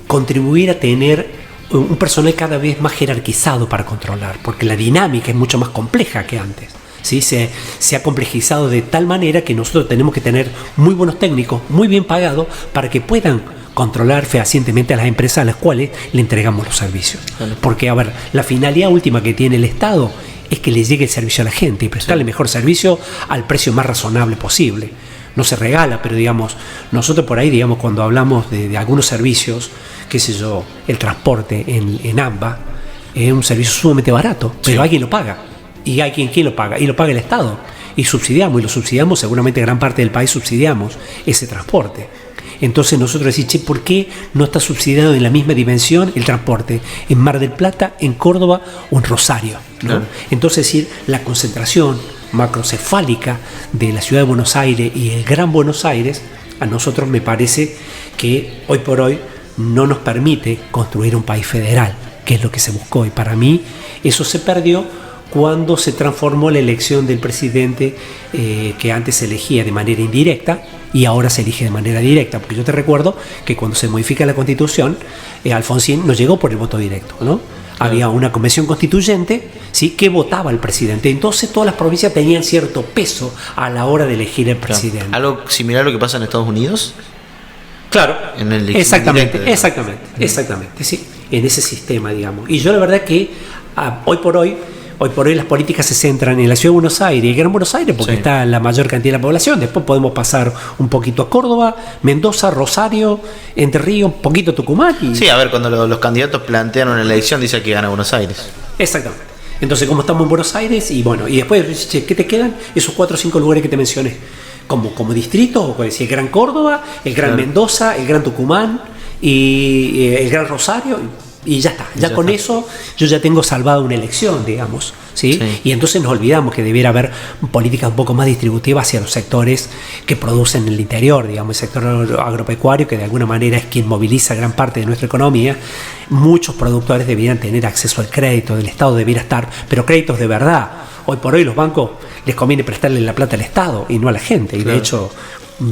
contribuir a tener un personal cada vez más jerarquizado para controlar, porque la dinámica es mucho más compleja que antes. ¿Sí? Se ha complejizado de tal manera que nosotros tenemos que tener muy buenos técnicos, muy bien pagados, para que puedan controlar fehacientemente a las empresas a las cuales le entregamos los servicios. Claro. Porque, a ver, la finalidad última que tiene el Estado es que le llegue el servicio a la gente y prestarle el mejor servicio al precio más razonable posible. No se regala, pero digamos, nosotros por ahí, digamos, cuando hablamos de algunos servicios, qué sé yo, el transporte en AMBA, es un servicio sumamente barato, pero alguien lo paga. ¿Y hay quién lo paga? Y lo paga el Estado. Y lo subsidiamos, seguramente gran parte del país subsidiamos ese transporte. Entonces nosotros decimos, ¿por qué no está subsidiado en la misma dimensión el transporte en Mar del Plata, en Córdoba o en Rosario, ¿no? Claro. Entonces, es decir, la concentración macrocefálica de la ciudad de Buenos Aires y el Gran Buenos Aires, a nosotros me parece que hoy por hoy no nos permite construir un país federal, que es lo que se buscó. Y para mí eso se perdió cuando se transformó la elección del presidente, que antes se elegía de manera indirecta y ahora se elige de manera directa. Porque yo te recuerdo que cuando se modifica la Constitución, Alfonsín no llegó por el voto directo, ¿no? Había una convención constituyente, ¿sí?, que votaba al presidente. Entonces todas las provincias tenían cierto peso a la hora de elegir el presidente. ¿Algo similar a lo que pasa en Estados Unidos? Claro, en el exactamente, sí, en ese sistema, digamos. Y yo la verdad que hoy por hoy las políticas se centran en la ciudad de Buenos Aires y el Gran Buenos Aires porque está la mayor cantidad de la población. Después podemos pasar un poquito a Córdoba, Mendoza, Rosario, Entre Ríos, un poquito Tucumán. Sí, a ver, cuando los candidatos plantean una elección dice que gana Buenos Aires. Exactamente. Entonces, como estamos en Buenos Aires y bueno, y después, ¿qué te quedan? Esos 4 o 5 lugares que te mencioné. Como distritos, o decir, el Gran Córdoba, el Gran Mendoza, el Gran Tucumán y el Gran Rosario. Y ya está, ya con eso yo ya tengo salvada una elección, digamos, ¿sí? Y entonces nos olvidamos que debiera haber políticas un poco más distributivas hacia los sectores que producen en el interior, digamos, el sector agropecuario, que de alguna manera es quien moviliza gran parte de nuestra economía. Muchos productores debieran tener acceso al crédito, del Estado debiera estar, pero créditos de verdad. Hoy por hoy los bancos les conviene prestarle la plata al Estado y no a la gente, y de hecho,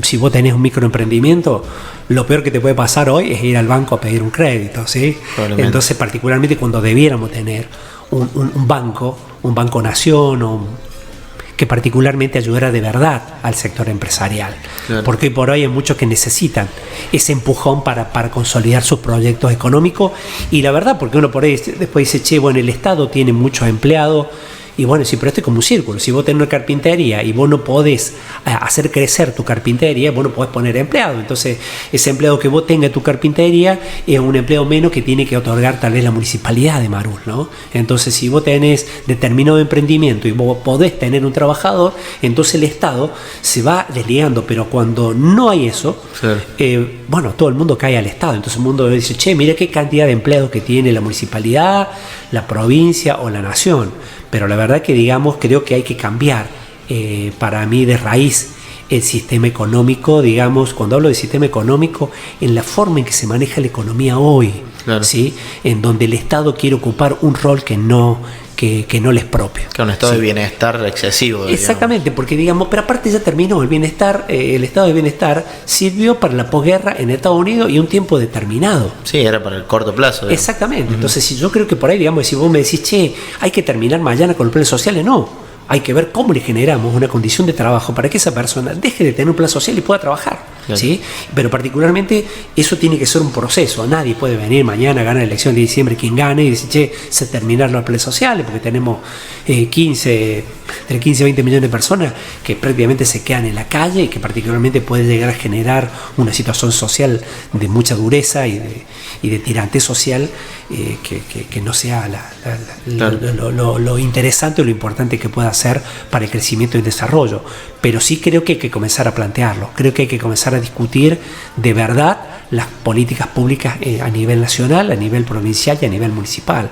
si vos tenés un microemprendimiento, lo peor que te puede pasar hoy es ir al banco a pedir un crédito, ¿sí? Entonces, particularmente cuando debiéramos tener un banco nación, que particularmente ayudara de verdad al sector empresarial. Claro. Porque hoy por hoy hay muchos que necesitan ese empujón para consolidar sus proyectos económicos. Y la verdad, porque uno por ahí después dice, bueno, el Estado tiene muchos empleados. Y bueno, sí, pero esto es como un círculo. Si vos tenés una carpintería y vos no podés hacer crecer tu carpintería, vos no podés poner empleado. Entonces, ese empleado que vos tengas en tu carpintería es un empleado menos que tiene que otorgar tal vez la municipalidad de Marul, ¿no? Entonces, si vos tenés determinado emprendimiento y vos podés tener un trabajador, entonces el Estado se va desligando. Pero cuando no hay eso, bueno, todo el mundo cae al Estado. Entonces el mundo dice, che, mira qué cantidad de empleados que tiene la municipalidad, la provincia o la nación. Pero la verdad que, digamos, creo que hay que cambiar para mí de raíz el sistema económico, digamos, cuando hablo de sistema económico, en la forma en que se maneja la economía hoy, ¿sí? En donde el Estado quiere ocupar un rol que no le es propio. Que un estado de bienestar excesivo. Exactamente, digamos. Porque digamos, pero aparte ya terminó el bienestar, el estado de bienestar sirvió para la posguerra en Estados Unidos y un tiempo determinado. Sí, era para el corto plazo. Digamos. Exactamente, entonces si yo creo que por ahí, digamos, si vos me decís, che, hay que terminar mañana con los planes sociales, no. Hay que ver cómo le generamos una condición de trabajo para que esa persona deje de tener un plan social y pueda trabajar. Claro. ¿Sí? Pero particularmente eso tiene que ser un proceso. Nadie puede venir mañana a ganar la elección de diciembre, quien gane, y decir, che, se terminaron los planes sociales, porque tenemos entre 15 y 20 millones de personas que prácticamente se quedan en la calle y que particularmente puede llegar a generar una situación social de mucha dureza y de tirante social, que no sea lo interesante o lo importante que pueda ser para el crecimiento y el desarrollo. Pero sí creo que hay que comenzar a plantearlo, creo que hay que comenzar a discutir de verdad las políticas públicas a nivel nacional, a nivel provincial y a nivel municipal.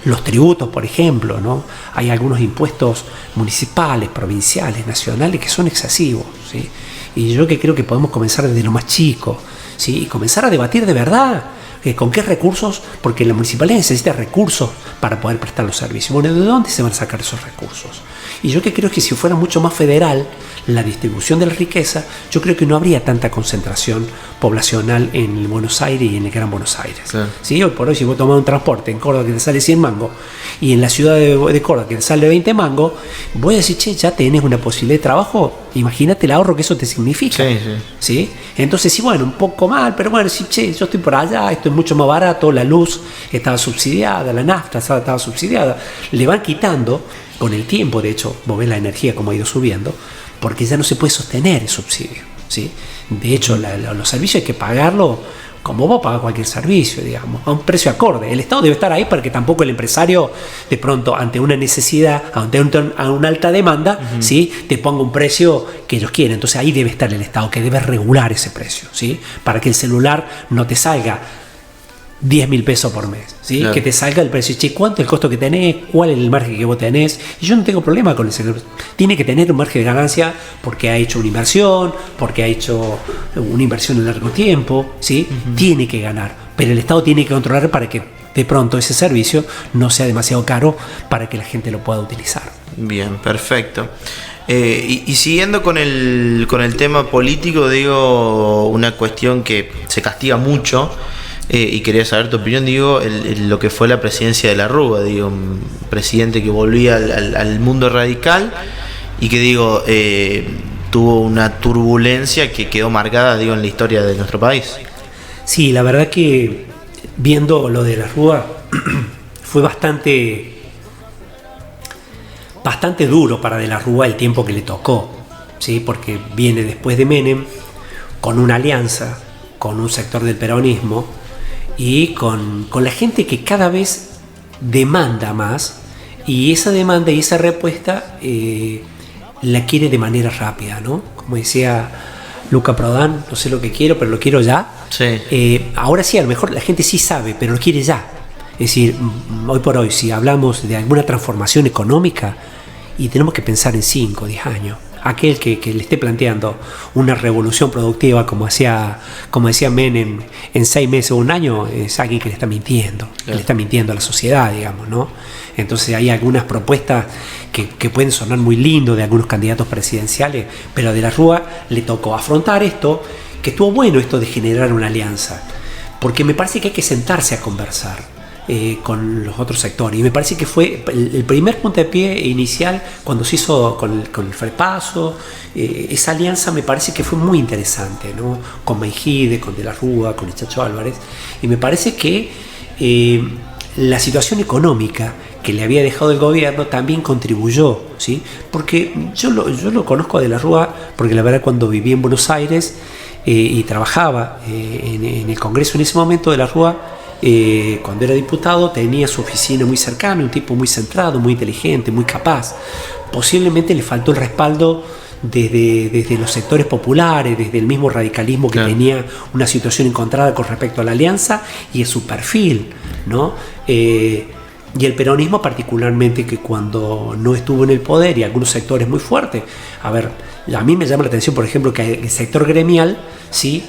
Los tributos, por ejemplo, ¿no? Hay algunos impuestos municipales, provinciales, nacionales que son excesivos, ¿sí? Y yo que creo que podemos comenzar desde lo más chico, ¿sí? Y comenzar a debatir de verdad con qué recursos, porque la municipalidad necesita recursos para poder prestar los servicios. Bueno, ¿de dónde se van a sacar esos recursos? Y yo que creo que si fuera mucho más federal la distribución de la riqueza, yo creo que no habría tanta concentración poblacional en el Buenos Aires y en el Gran Buenos Aires. Claro. ¿Sí? Hoy por hoy, si vos tomás un transporte en Córdoba que te sale 100 mangos y en la ciudad de Córdoba que te sale 20 mangos, voy a decir, che, ya tenés una posibilidad de trabajo, imagínate el ahorro que eso te significa. Sí, sí. ¿Sí? Entonces, sí, bueno, un poco mal, pero bueno, sí, che, yo estoy por allá, esto es mucho más barato, la luz estaba subsidiada, la nafta estaba subsidiada, le van quitando con el tiempo. De hecho, vos ves la energía como ha ido subiendo, porque ya no se puede sostener el subsidio, ¿sí? De hecho, los servicios hay que pagarlo como vos pagas cualquier servicio, digamos, a un precio acorde. El Estado debe estar ahí para que tampoco el empresario, de pronto, ante una necesidad, ante una alta demanda, ¿sí? Te ponga un precio que ellos quieren. Entonces ahí debe estar el Estado, que debe regular ese precio, ¿sí? Para que el celular no te salga 10.000 pesos por mes, ¿sí? Claro. Que te salga el precio, che, ¿cuánto es el costo que tenés? ¿Cuál es el margen que vos tenés? Y yo no tengo problema con ese. Tiene que tener un margen de ganancia porque ha hecho una inversión, porque ha hecho una inversión en largo tiempo, ¿sí? Tiene que ganar, pero el Estado tiene que controlar para que de pronto ese servicio no sea demasiado caro para que la gente lo pueda utilizar. Bien, perfecto. Y siguiendo con el tema político, digo, una cuestión que se castiga mucho, y quería saber tu opinión, digo, lo que fue la presidencia de la Rúa, digo, un presidente que volvía al mundo radical y que, digo, tuvo una turbulencia que quedó marcada, digo, en la historia de nuestro país. Sí, la verdad que viendo lo de la Rúa fue bastante duro para De la Rúa el tiempo que le tocó, ¿sí? Porque viene después de Menem con una alianza con un sector del peronismo y con la gente que cada vez demanda más, y esa demanda y esa respuesta la quiere de manera rápida, ¿no? Como decía Luca Prodan, no sé lo que quiero, pero lo quiero ya. Sí. Ahora sí, a lo mejor la gente sí sabe, pero lo quiere ya. Es decir, hoy por hoy, si hablamos de alguna transformación económica, y tenemos que pensar en 5 o 10 años. Aquel que le esté planteando una revolución productiva, como decía Menem, en 6 meses o un año, es alguien que le está mintiendo, claro. Que le está mintiendo a la sociedad, digamos, ¿no? Entonces hay algunas propuestas que pueden sonar muy lindo de algunos candidatos presidenciales, pero a De la Rúa le tocó afrontar esto, que estuvo bueno esto de generar una alianza, porque me parece que hay que sentarse a conversar con los otros sectores, y me parece que fue el primer puntapié inicial cuando se hizo con el Frepaso. Esa alianza me parece que fue muy interesante, ¿no? Con Meijide, con De la Rúa, con el Chacho Álvarez, y me parece que la situación económica que le había dejado el gobierno también contribuyó, ¿sí? Porque yo lo conozco a De la Rúa, porque la verdad cuando viví en Buenos Aires y trabajaba en el Congreso en ese momento, De la Rúa, cuando era diputado, tenía su oficina muy cercana, un tipo muy centrado, muy inteligente, muy capaz. Posiblemente le faltó el respaldo desde los sectores populares, desde el mismo radicalismo que, claro, tenía una situación encontrada con respecto a la alianza y a su perfil, ¿no? Y el peronismo particularmente, que cuando no estuvo en el poder, y algunos sectores muy fuertes, a mí me llama la atención, por ejemplo, que el sector gremial, ¿sí?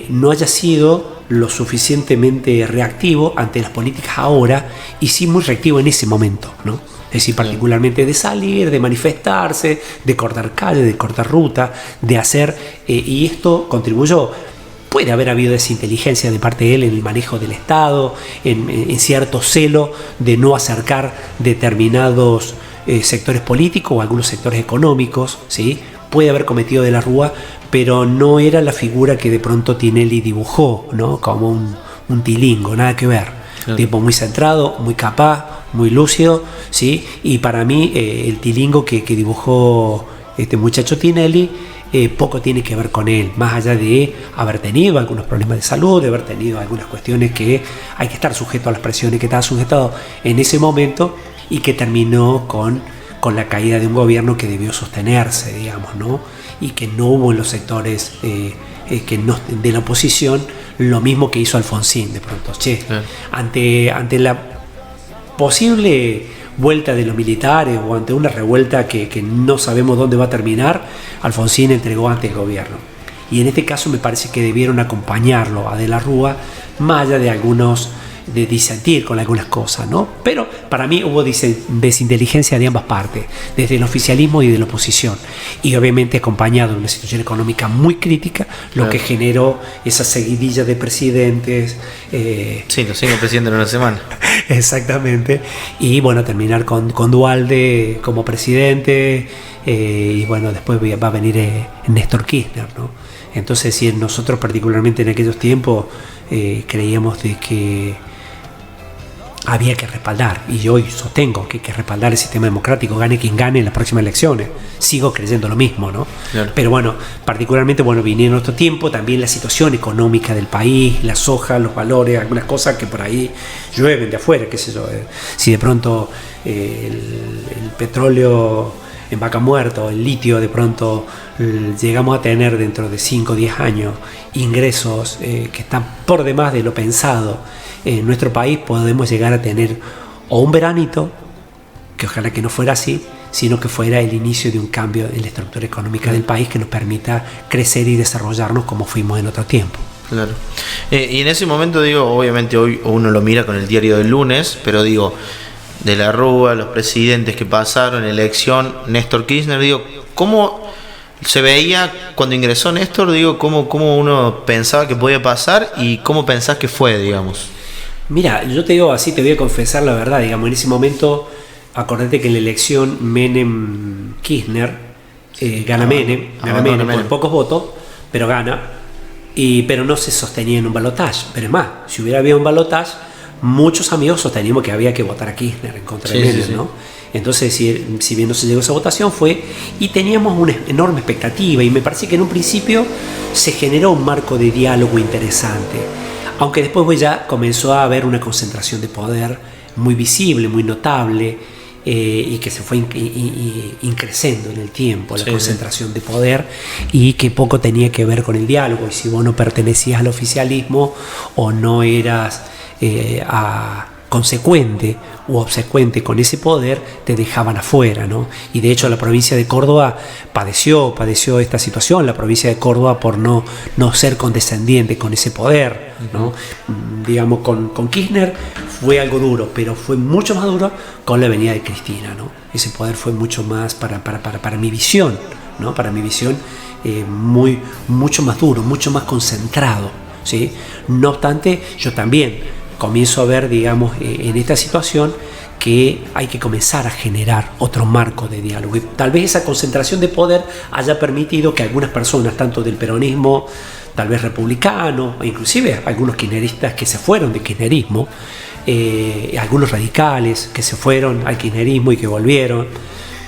No haya sido lo suficientemente reactivo ante las políticas ahora, y sí muy reactivo en ese momento, ¿no? Es decir, particularmente de salir, de manifestarse, de cortar calles, de cortar ruta, de hacer, y esto contribuyó. Puede haber habido esa inteligencia de parte de él en el manejo del Estado, en cierto celo de no acercar determinados sectores políticos o algunos sectores económicos, ¿sí? Puede haber cometido De la Rúa, pero no era la figura que de pronto Tinelli dibujó, ¿no? Como un tilingo, nada que ver. Claro. Tipo muy centrado, muy capaz, muy lúcido, ¿sí? Y para mí el tilingo que dibujó este muchacho Tinelli poco tiene que ver con él, más allá de haber tenido algunos problemas de salud, de haber tenido algunas cuestiones que hay que estar sujeto a las presiones que estaba sujetado en ese momento, y que terminó con la caída de un gobierno que debió sostenerse, digamos, ¿no? Y que no hubo en los sectores de la oposición lo mismo que hizo Alfonsín de pronto. Che, ante la posible vuelta de los militares o ante una revuelta que no sabemos dónde va a terminar, Alfonsín entregó ante el gobierno. Y en este caso me parece que debieron acompañarlo a De la Rúa, más allá de algunos de disentir con algunas cosas, ¿no? Pero para mí hubo desinteligencia de ambas partes, desde el oficialismo y de la oposición, y obviamente acompañado de una situación económica muy crítica, lo que generó esa seguidilla de presidentes. Sí, los 5 presidentes en una semana. Exactamente, y bueno, terminar con Duhalde como presidente, y bueno, después va a venir Néstor Kirchner, ¿no? Entonces, si nosotros particularmente en aquellos tiempos creíamos de que había que respaldar, y hoy sostengo que hay que respaldar el sistema democrático, gane quien gane en las próximas elecciones. Sigo creyendo lo mismo, ¿no? Claro. Pero bueno, particularmente, vinieron otro tiempo, también la situación económica del país, la soja, los valores, algunas cosas que por ahí llueven de afuera, qué sé yo. Si de pronto el petróleo en Vaca Muerta o el litio, de pronto llegamos a tener dentro de 5 o 10 años ingresos que están por demás de lo pensado en nuestro país, podemos llegar a tener o un veranito, que ojalá que no fuera así, sino que fuera el inicio de un cambio en la estructura económica del país que nos permita crecer y desarrollarnos como fuimos en otro tiempo. Claro. Y en ese momento, digo, obviamente hoy uno lo mira con el diario del lunes, pero digo, De la Rúa, los presidentes que pasaron, elección, Néstor Kirchner, digo, ¿cómo se veía cuando ingresó Néstor? Digo, ¿cómo uno pensaba que podía pasar y cómo pensás que fue, digamos? Mira, yo te digo así, te voy a confesar la verdad, digamos, en ese momento, acordate que en la elección Menem-Kirchner, gana Menem por pocos votos, pero gana, pero no se sostenía en un balotaje. Pero es más, si hubiera habido un balotaje, muchos amigos sosteníamos que había que votar a Kirchner en contra de Menem, ¿no? Entonces, si bien no se llegó a esa votación, y teníamos una enorme expectativa, y me parece que en un principio se generó un marco de diálogo interesante, aunque después ya comenzó a haber una concentración de poder muy visible, muy notable, y que se fue increciendo en el tiempo, la concentración de poder, y que poco tenía que ver con el diálogo, y si vos no pertenecías al oficialismo o no eras consecuente u obsecuente con ese poder, te dejaban afuera, ¿no? Y de hecho la provincia de Córdoba padeció esta situación, la provincia de Córdoba, por no ser condescendiente con ese poder, ¿no? Digamos, con Kirchner fue algo duro, pero fue mucho más duro con la venida de Cristina, ¿no? Ese poder fue mucho más para mi visión, ¿no? Para mi visión, mucho más duro, mucho más concentrado, ¿sí? No obstante, yo también comienzo a ver, digamos, en esta situación, que hay que comenzar a generar otro marco de diálogo. Y tal vez esa concentración de poder haya permitido que algunas personas, tanto del peronismo, tal vez republicano, e inclusive algunos kirchneristas que se fueron del kirchnerismo, algunos radicales que se fueron al kirchnerismo y que volvieron,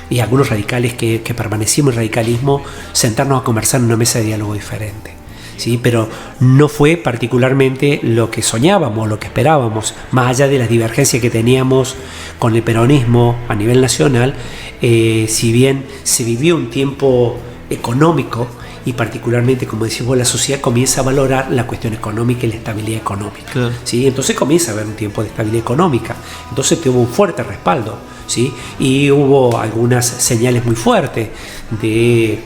y algunos radicales que permanecimos en el radicalismo, sentarnos a conversar en una mesa de diálogo diferente. Sí, pero no fue particularmente lo que soñábamos, lo que esperábamos, más allá de las divergencias que teníamos con el peronismo a nivel nacional. Si bien se vivió un tiempo económico, y particularmente, como decís vos, la sociedad comienza a valorar la cuestión económica y la estabilidad económica, claro. ¿Sí? Entonces comienza a haber un tiempo de estabilidad económica, entonces tuvo un fuerte respaldo, ¿sí? Y hubo algunas señales muy fuertes de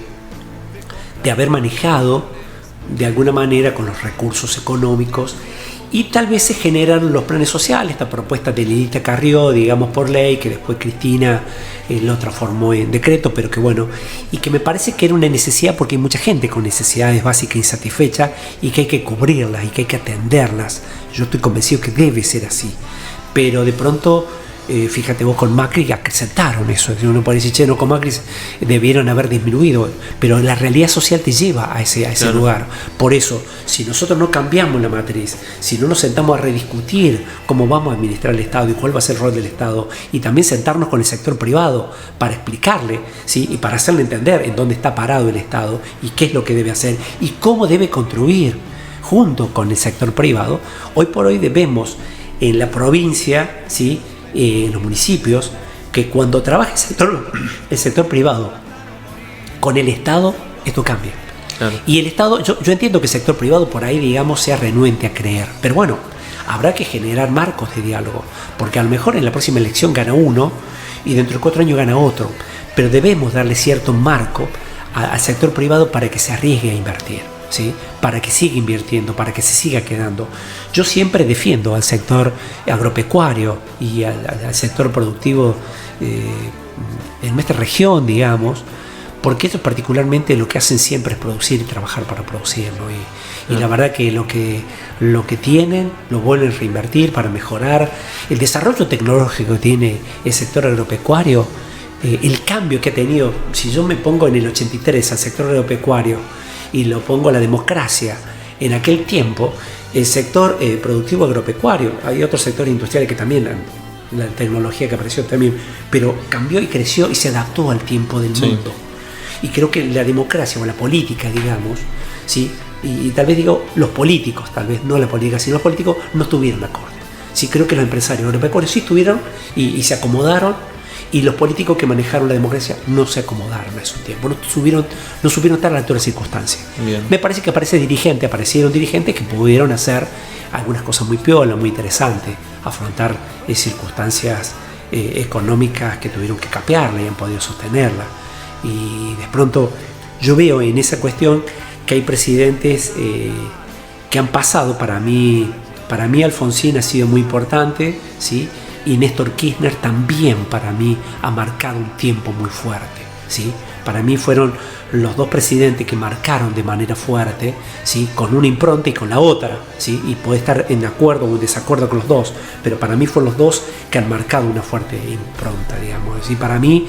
haber manejado de alguna manera con los recursos económicos, y tal vez se generan los planes sociales, esta propuesta de Lilita Carrió, digamos, por ley, que después Cristina lo transformó en decreto, pero que bueno, y que me parece que era una necesidad, porque hay mucha gente con necesidades básicas insatisfechas y que hay que cubrirlas y que hay que atenderlas. Yo estoy convencido que debe ser así, pero de pronto, fíjate vos, con Macri acrecentaron eso. Uno puede decir, con Macri debieron haber disminuido, pero la realidad social te lleva a ese claro. lugar. Por eso, si nosotros no cambiamos la matriz, si no nos sentamos a rediscutir cómo vamos a administrar el Estado y cuál va a ser el rol del Estado, y también sentarnos con el sector privado para explicarle, ¿sí? Y para hacerle entender en dónde está parado el Estado y qué es lo que debe hacer y cómo debe contribuir junto con el sector privado, hoy por hoy debemos en la provincia, ¿sí? En los municipios, que cuando trabaje el sector privado con el Estado, esto cambia. Claro. Y el Estado, yo entiendo que el sector privado por ahí, digamos, sea renuente a creer, pero bueno, habrá que generar marcos de diálogo, porque a lo mejor en la próxima elección gana uno y dentro de 4 años gana otro, pero debemos darle cierto marco al sector privado para que se arriesgue a invertir, ¿sí? Para que siga invirtiendo, para que se siga quedando. Yo siempre defiendo al sector agropecuario y al sector productivo en nuestra región, digamos, porque ellos particularmente lo que hacen siempre es producir y trabajar para producir, ¿no? Y la verdad que lo que tienen lo vuelven a reinvertir para mejorar el desarrollo tecnológico que tiene el sector agropecuario, el cambio que ha tenido. Si yo me pongo en el 83 al sector agropecuario y lo pongo a la democracia, en aquel tiempo el sector productivo agropecuario, hay otros sectores industriales que también la tecnología que apareció también, pero cambió y creció y se adaptó al tiempo del mundo. Y creo que la democracia o la política, digamos, ¿sí? Y tal vez digo los políticos, tal vez no la política, sino los políticos no estuvieron acorde. Sí, creo que los empresarios agropecuarios sí estuvieron y se acomodaron, y los políticos que manejaron la democracia no se acomodaron a su tiempo, no supieron estar a la altura de las circunstancias. Bien. Me parece que aparecieron dirigentes que pudieron hacer algunas cosas muy piolas, muy interesantes, afrontar circunstancias económicas que tuvieron que capearla y han podido sostenerla. Y de pronto yo veo en esa cuestión que hay presidentes que han pasado. Para mí Alfonsín ha sido muy importante, ¿sí? Y Néstor Kirchner también para mí ha marcado un tiempo muy fuerte, ¿sí? Para mí fueron los dos presidentes que marcaron de manera fuerte, ¿sí? Con una impronta y con la otra, ¿sí? Y puede estar en acuerdo o en desacuerdo con los dos, pero para mí fueron los dos que han marcado una fuerte impronta, digamos. Y para mí,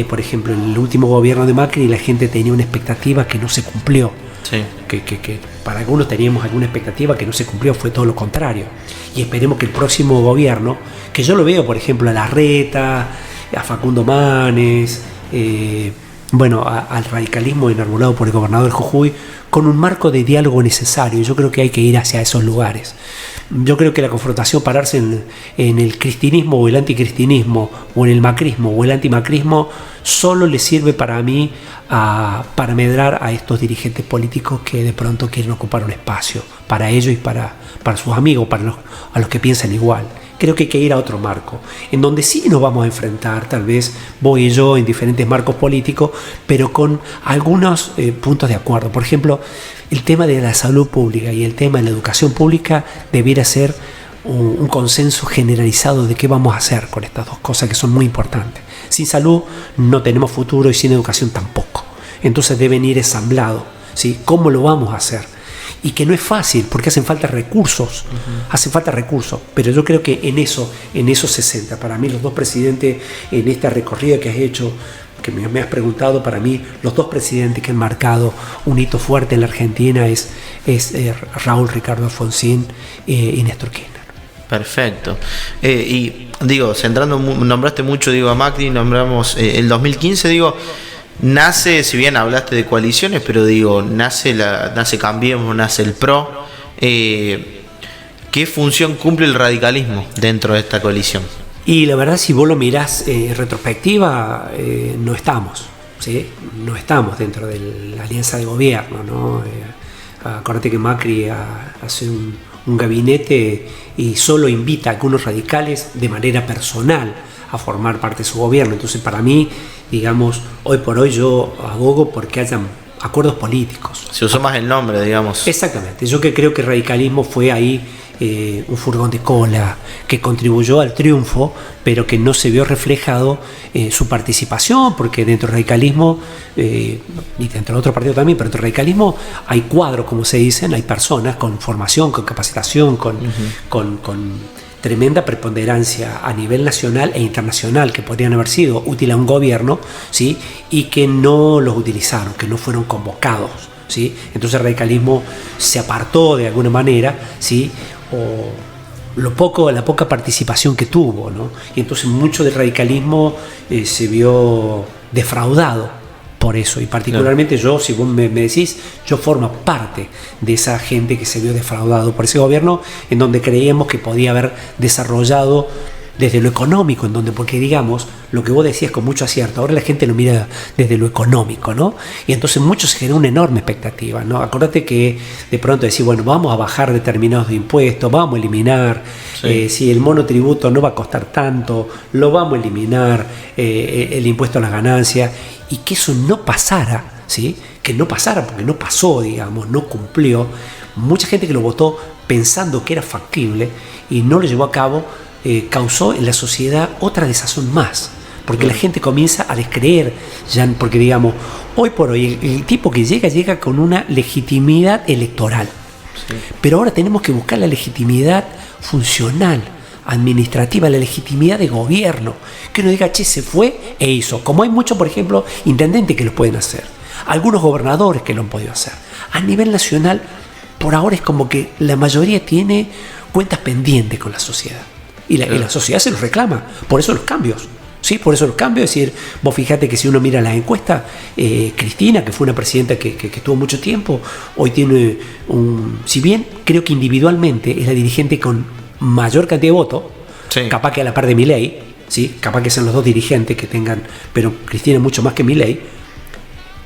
por ejemplo, en el último gobierno de Macri la gente tenía una expectativa que no se cumplió. Sí. Que para algunos teníamos alguna expectativa que no se cumplió, fue todo lo contrario. Y esperemos que el próximo gobierno, que yo lo veo, por ejemplo, a Larreta, a Facundo Manes, al radicalismo enarbolado por el gobernador de Jujuy, con un marco de diálogo necesario. Yo creo que hay que ir hacia esos lugares. Yo creo que la confrontación, pararse en el cristinismo o el anticristinismo, o en el macrismo o el antimacrismo, solo le sirve para mí para medrar a estos dirigentes políticos que de pronto quieren ocupar un espacio para ellos y para sus amigos, a los que piensan igual. Creo que hay que ir a otro marco, en donde sí nos vamos a enfrentar, tal vez vos y yo, en diferentes marcos políticos, pero con algunos puntos de acuerdo. Por ejemplo, el tema de la salud pública y el tema de la educación pública debiera ser un consenso generalizado de qué vamos a hacer con estas dos cosas que son muy importantes. Sin salud no tenemos futuro y sin educación tampoco. Entonces deben ir ensamblados, ¿sí? ¿Cómo lo vamos a hacer? Y que no es fácil, porque hacen falta recursos, pero yo creo que en eso se centra. Para mí los dos presidentes en esta recorrida que has hecho, que me has preguntado, para mí los dos presidentes que han marcado un hito fuerte en la Argentina es Raúl Ricardo Alfonsín y Néstor Kirchner. Perfecto. Y digo, nombraste mucho, a Macri, nombramos el 2015, nace, si bien hablaste de coaliciones, pero nace Cambiemos, nace el PRO. ¿Qué función cumple el radicalismo dentro de esta coalición? Y la verdad, si vos lo mirás en retrospectiva, no estamos, ¿sí? No estamos dentro de la alianza de gobierno, ¿no? Acuérdate que Macri hace un gabinete y solo invita a algunos radicales de manera personal a formar parte de su gobierno. Entonces, para mí, hoy por hoy yo abogo porque hayan acuerdos políticos. Se usó más el nombre, digamos. Exactamente. Yo que creo que el radicalismo fue ahí un furgón de cola que contribuyó al triunfo, pero que no se vio reflejado su participación, porque dentro del radicalismo, y dentro de otro partido también, pero dentro del radicalismo hay cuadros, como se dicen, hay personas con formación, con capacitación, con tremenda preponderancia a nivel nacional e internacional que podrían haber sido útiles a un gobierno, ¿sí? Y que no los utilizaron, que no fueron convocados, ¿sí? Entonces el radicalismo se apartó de alguna manera, ¿sí? O la poca participación que tuvo, ¿no? Y entonces mucho del radicalismo se vio defraudado por eso, y particularmente yo, si vos me decís, yo formo parte de esa gente que se vio defraudado por ese gobierno, en donde creíamos que podía haber desarrollado desde lo económico, en donde, porque digamos, lo que vos decías con mucho acierto, ahora la gente lo mira desde lo económico, ¿no? Y entonces muchos se genera una enorme expectativa, ¿no? Acordate que de pronto decir, bueno, vamos a bajar determinados impuestos, vamos a eliminar, si el monotributo no va a costar tanto, lo vamos a eliminar, el impuesto a las ganancias, y que eso no pasara, ¿sí? Que no pasara porque no pasó, digamos, no cumplió. Mucha gente que lo votó pensando que era factible y no lo llevó a cabo, causó en la sociedad otra desazón más, porque la gente comienza a descreer, ya, porque digamos, hoy por hoy el tipo que llega con una legitimidad electoral, pero ahora tenemos que buscar la legitimidad funcional, administrativa, la legitimidad de gobierno, que uno diga, che, se fue e hizo, como hay muchos, por ejemplo, intendentes que lo pueden hacer, algunos gobernadores que lo han podido hacer. A nivel nacional, por ahora es como que la mayoría tiene cuentas pendientes con la sociedad. Y la sociedad se los reclama. Por eso los cambios. ¿Sí? Por eso los cambios. Es decir, vos fijate que si uno mira las encuestas, Cristina, que fue una presidenta que estuvo mucho tiempo, hoy tiene si bien creo que individualmente es la dirigente con mayor cantidad de votos, capaz que a la par de Milei, ¿sí? Capaz que sean los dos dirigentes que tengan, pero Cristina mucho más que Milei,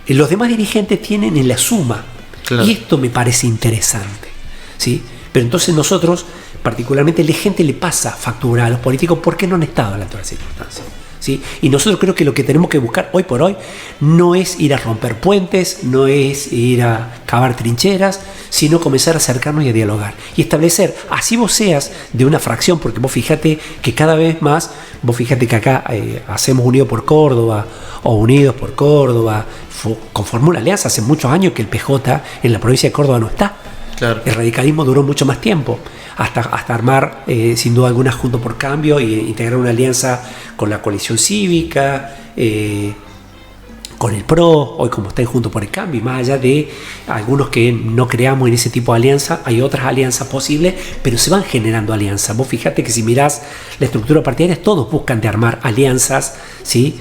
los demás dirigentes tienen en la suma. Claro. Y esto me parece interesante, ¿sí? Pero entonces nosotros, particularmente la gente le pasa factura a los políticos porque no han estado en la actual circunstancia, ¿sí? Y nosotros creo que lo que tenemos que buscar hoy por hoy no es ir a romper puentes, no es ir a cavar trincheras, sino comenzar a acercarnos y a dialogar y establecer, así vos seas de una fracción, porque vos fíjate que cada vez más, vos fíjate que acá hacemos Unidos por Córdoba o Unidos por Córdoba, conformó una alianza hace muchos años que el PJ en la provincia de Córdoba no está. Claro. El radicalismo duró mucho más tiempo, hasta armar sin duda alguna Juntos por Cambio e integrar una alianza con la coalición cívica, con el PRO, hoy como están Juntos por el Cambio, y más allá de algunos que no creamos en ese tipo de alianza, hay otras alianzas posibles, pero se van generando alianzas. Vos fijate que si mirás la estructura partidaria, todos buscan de armar alianzas, ¿sí?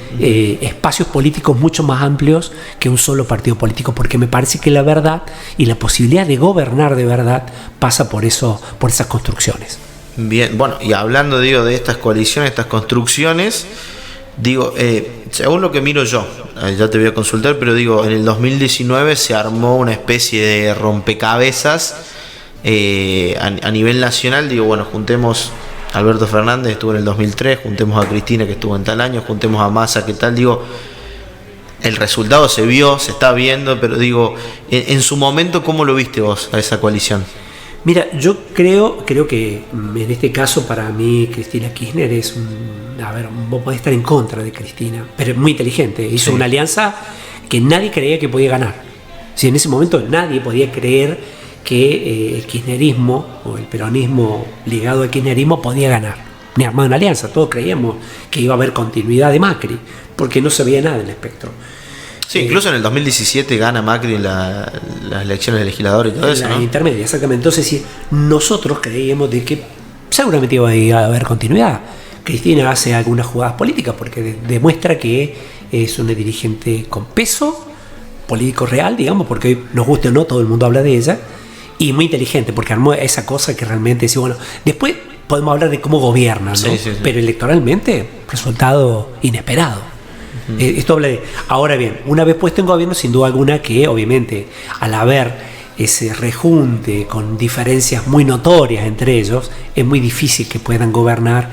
Espacios políticos mucho más amplios que un solo partido político, porque me parece que la verdad y la posibilidad de gobernar de verdad pasa por eso, por esas construcciones. Bien, bueno, y hablando, digo, de estas coaliciones, estas construcciones, digo, según lo que miro yo, ya te voy a consultar, pero digo, en el 2019 se armó una especie de rompecabezas a nivel nacional. Digo, bueno, juntemos a Alberto Fernández, estuvo en el 2003, juntemos a Cristina, que estuvo en tal año, juntemos a Massa, que tal, digo, el resultado se vio, se está viendo, pero digo, en su momento, ¿cómo lo viste vos a esa coalición? Mira, yo creo que en este caso para mí Cristina Kirchner es vos podés estar en contra de Cristina, pero es muy inteligente, hizo una alianza que nadie creía que podía ganar. Si en ese momento nadie podía creer que el kirchnerismo o el peronismo ligado al kirchnerismo podía ganar, ni armar una alianza, todos creíamos que iba a haber continuidad de Macri, porque no se veía nada en el espectro. Sí, incluso en el 2017 gana Macri en las elecciones de legisladores y todo eso, ¿no? Intermedia, exactamente. Entonces, sí, nosotros creíamos de que seguramente iba a haber continuidad. Cristina hace algunas jugadas políticas porque demuestra que es una dirigente con peso político real, digamos, porque hoy, nos guste o no, todo el mundo habla de ella, y muy inteligente, porque armó esa cosa que realmente dice, bueno, después podemos hablar de cómo gobierna, ¿no? Sí. Pero electoralmente, resultado inesperado. Esto habla de. Ahora bien, una vez puesto en gobierno, sin duda alguna que obviamente al haber ese rejunte con diferencias muy notorias entre ellos, es muy difícil que puedan gobernar